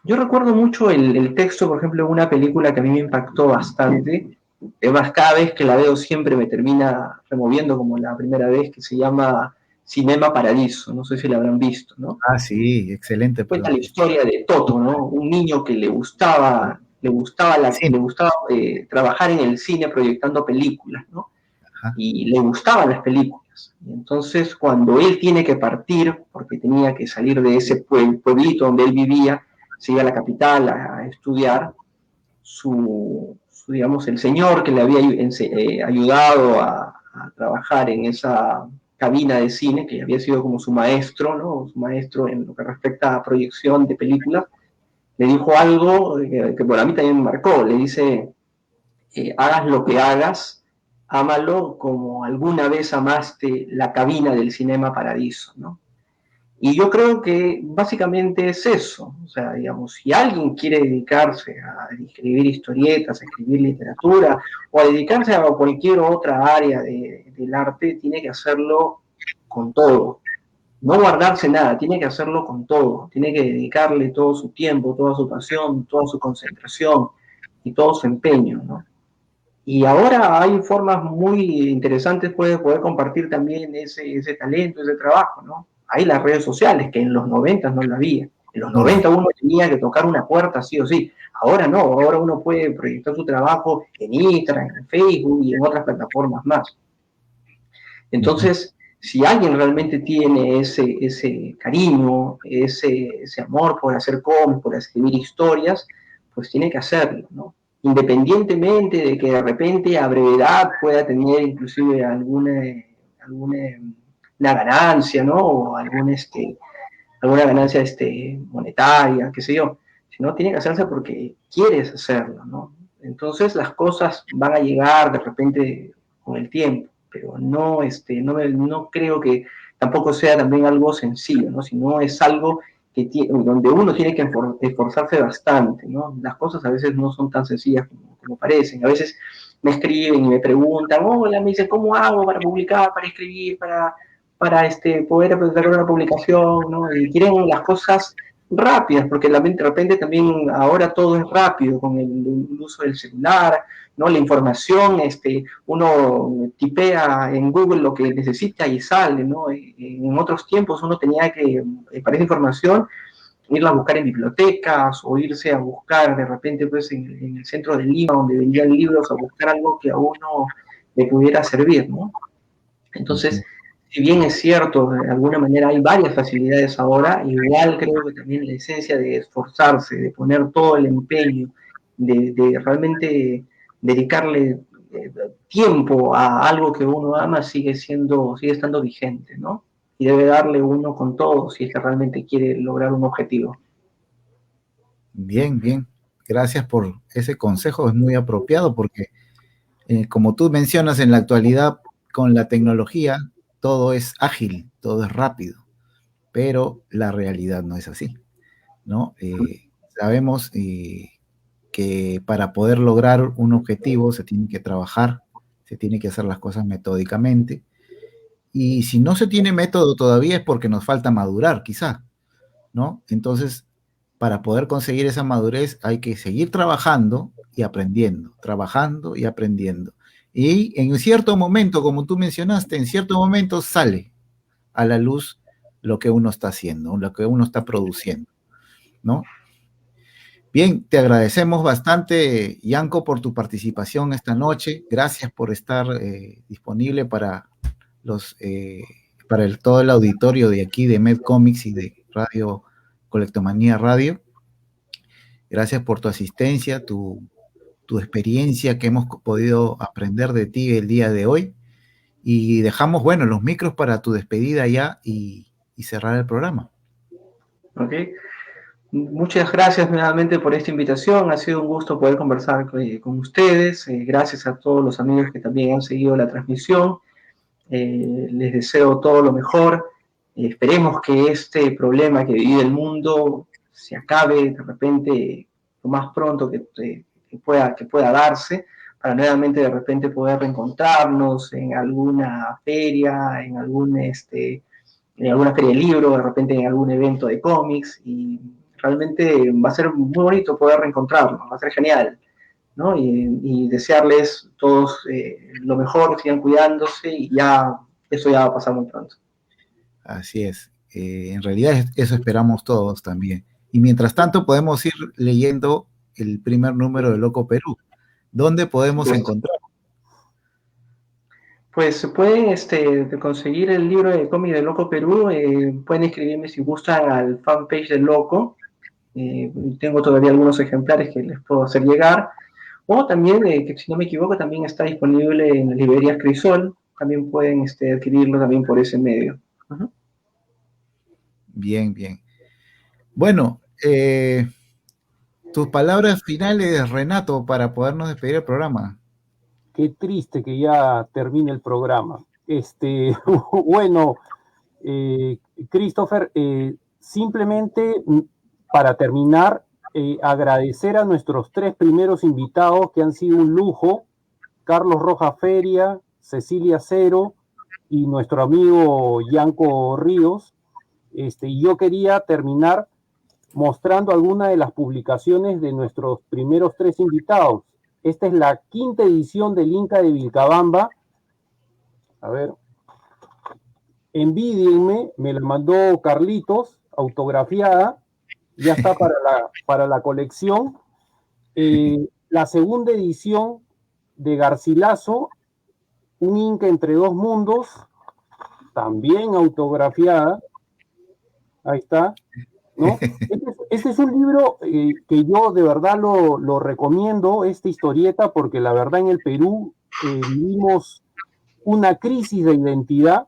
yo recuerdo mucho el texto, por ejemplo, de una película que a mí me impactó bastante. Además, cada vez que la veo siempre me termina removiendo como la primera vez, que se llama Cinema Paradiso. No sé si la habrán visto, ¿no? Ah, sí, excelente. Cuenta la historia de Toto, ¿no? Un niño que Sí, le gustaba trabajar en el cine proyectando películas, ¿no? ajá. Y le gustaban las películas. Y entonces, cuando él tiene que partir, porque tenía que salir de ese pueblito donde él vivía, se iba a la capital a estudiar, digamos, el señor que le había ayudado a trabajar en esa cabina de cine, que había sido como su maestro, ¿no? Su maestro en lo que respecta a proyección de películas, le dijo algo que por a mí también me marcó. Le dice, hagas lo que hagas, ámalo como alguna vez amaste la cabina del Cinema Paradiso, ¿no? Y yo creo que básicamente es eso. O sea, digamos, si alguien quiere dedicarse a escribir historietas, a escribir literatura o a dedicarse a cualquier otra área del arte, tiene que hacerlo con todo. no guardarse nada, tiene que hacerlo con todo, tiene que dedicarle todo su tiempo, toda su pasión, toda su concentración y todo su empeño, ¿no? Y ahora hay formas muy interesantes de poder compartir también ese talento, ese trabajo, ¿no? Hay las redes sociales, que en los 90 no lo había. En los No la 90 uno tenía que tocar una puerta sí o sí. Ahora no, ahora uno puede proyectar su trabajo en Instagram, en Facebook y en otras plataformas más. Entonces, si alguien realmente tiene ese cariño, ese amor por hacer cómics, por escribir historias, pues tiene que hacerlo, ¿no? Independientemente de que de repente a brevedad pueda tener inclusive alguna una ganancia, ¿no? O alguna ganancia monetaria, qué sé yo. Sino tiene que hacerse porque quieres hacerlo, ¿no? Entonces las cosas van a llegar de repente con el tiempo, pero no creo que tampoco sea también algo sencillo, ¿no? Sino es algo donde uno tiene que esforzarse bastante, ¿no? Las cosas a veces no son tan sencillas como parecen. A veces me escriben y me preguntan, hola, me dicen, ¿cómo hago para publicar, para escribir, para poder hacer una publicación, ¿no? Y quieren las cosas rápidas, porque de repente también ahora todo es rápido con el uso del celular, ¿no? La información, uno tipea en Google lo que necesita y sale, ¿no? En otros tiempos uno tenía que, para esa información, irla a buscar en bibliotecas o irse a buscar de repente pues en el centro de Lima donde vendían libros a buscar algo que a uno le pudiera servir, ¿no? Entonces, si bien es cierto, de alguna manera hay varias facilidades ahora, igual creo que también la esencia de esforzarse, de poner todo el empeño, de realmente dedicarle tiempo a algo que uno ama sigue estando vigente, ¿no? Y debe darle uno con todo si es que realmente quiere lograr un objetivo. Bien, bien. Gracias por ese consejo, es muy apropiado porque, como tú mencionas, en la actualidad con la tecnología todo es ágil, todo es rápido, pero la realidad no es así, ¿no? Sabemos que para poder lograr un objetivo se tiene que trabajar, se tiene que hacer las cosas metódicamente, y si no se tiene método todavía es porque nos falta madurar, quizá, ¿no? Entonces, para poder conseguir esa madurez hay que seguir trabajando y aprendiendo, trabajando y aprendiendo. Y en cierto momento, como tú mencionaste, en cierto momento sale a la luz lo que uno está haciendo, lo que uno está produciendo, ¿no? Bien, te agradecemos bastante, Yanko, por tu participación esta noche. Gracias por estar disponible para todo el auditorio de aquí de MedComics y de Radio Colectomanía Radio. Gracias por tu asistencia, tu experiencia que hemos podido aprender de ti el día de hoy. Y dejamos, bueno, los micros para tu despedida ya y cerrar el programa. ¿Ok? Muchas gracias nuevamente por esta invitación. Ha sido un gusto poder conversar con ustedes. Gracias a todos los amigos que también han seguido la transmisión. Les deseo todo lo mejor. Esperemos que este problema que vive el mundo se acabe de repente lo más pronto que pueda darse, para nuevamente de repente poder reencontrarnos en alguna feria, en alguna feria de libro, de repente en algún evento de cómics, y realmente va a ser muy bonito poder reencontrarnos, va a ser genial, ¿no? Y desearles todos lo mejor, sigan cuidándose y eso ya va a pasar muy pronto. Así es. En realidad eso esperamos todos también. Y mientras tanto podemos ir leyendo el primer número de Loco Perú. ¿Dónde podemos encontrar? Pues pueden conseguir el libro de cómic de Loco Perú, pueden escribirme si gustan al fanpage del Loco, tengo todavía algunos ejemplares que les puedo hacer llegar, o también, que si no me equivoco, también está disponible en las librerías Crisol, también pueden adquirirlo también por ese medio. Uh-huh. Bien, bien. Bueno, tus palabras finales, Renato, para podernos despedir del programa. Qué triste que ya termine el programa. Bueno, Christopher, simplemente para terminar, agradecer a nuestros 3 primeros invitados que han sido un lujo, Carlos Rojas Feria, Cecilia Cero y nuestro amigo Yanko Ríos. Y yo quería terminar mostrando algunas de las publicaciones de nuestros primeros 3 invitados. Esta es la 5ª edición del Inca de Vilcabamba. A ver. Envídienme, me la mandó Carlitos, autografiada. Ya está para la colección. La 2ª edición de Garcilaso, un Inca entre dos mundos, también autografiada. Ahí está, ¿no? Este es un libro que yo de verdad lo recomiendo, esta historieta, porque la verdad en el Perú vivimos una crisis de identidad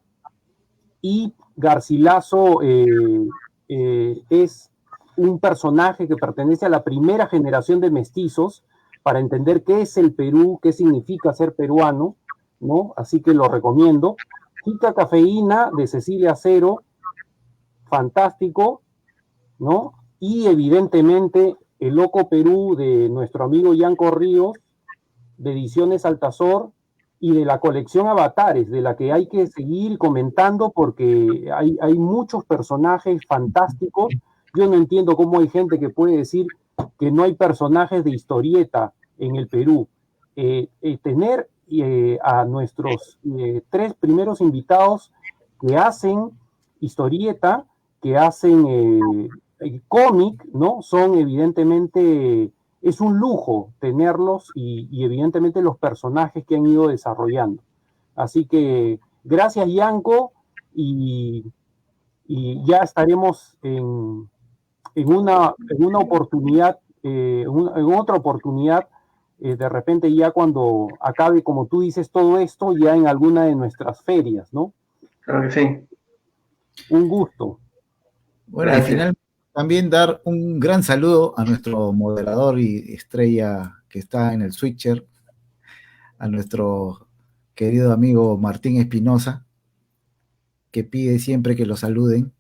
y Garcilaso es un personaje que pertenece a la primera generación de mestizos para entender qué es el Perú, qué significa ser peruano, ¿no? Así que lo recomiendo. Chica Cafeína de Cecilia Cero, fantástico, ¿no? Y evidentemente El Loco Perú de nuestro amigo Yanko Ríos, de Ediciones Altazor, y de la colección Avatares, de la que hay que seguir comentando porque hay muchos personajes fantásticos. Yo no entiendo cómo hay gente que puede decir que no hay personajes de historieta en el Perú. Tener a nuestros 3 primeros invitados que hacen historieta, que hacen cómic, ¿no? Son evidentemente, es un lujo tenerlos y evidentemente los personajes que han ido desarrollando. Así que gracias, Yanko, y ya estaremos en una oportunidad, en otra oportunidad, de repente ya cuando acabe, como tú dices, todo esto, ya en alguna de nuestras ferias, ¿no? Claro que sí. Un gusto. Bueno, y finalmente también dar un gran saludo a nuestro moderador y estrella que está en el switcher, a nuestro querido amigo Martín Espinosa, que pide siempre que lo saluden.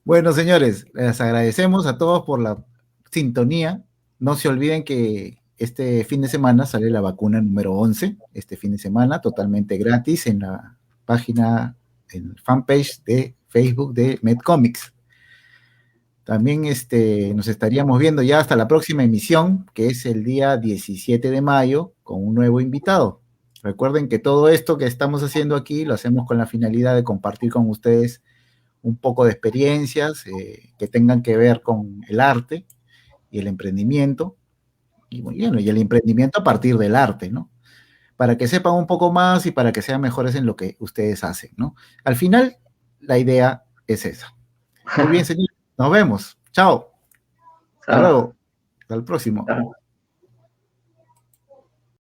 Bueno, señores, les agradecemos a todos por la sintonía. No se olviden que este fin de semana sale la vacuna número 11, este fin de semana, totalmente gratis en la página, en el fanpage de Facebook de MedComics. También nos estaríamos viendo ya hasta la próxima emisión, que es el día 17 de mayo, con un nuevo invitado. Recuerden que todo esto que estamos haciendo aquí lo hacemos con la finalidad de compartir con ustedes un poco de experiencias que tengan que ver con el arte y el emprendimiento, y bueno, y el emprendimiento a partir del arte, ¿no? Para que sepan un poco más y para que sean mejores en lo que ustedes hacen, ¿no? Al final, la idea es esa. Muy bien, señor. Nos vemos. Chao. Hasta luego. Hasta el próximo. Chao.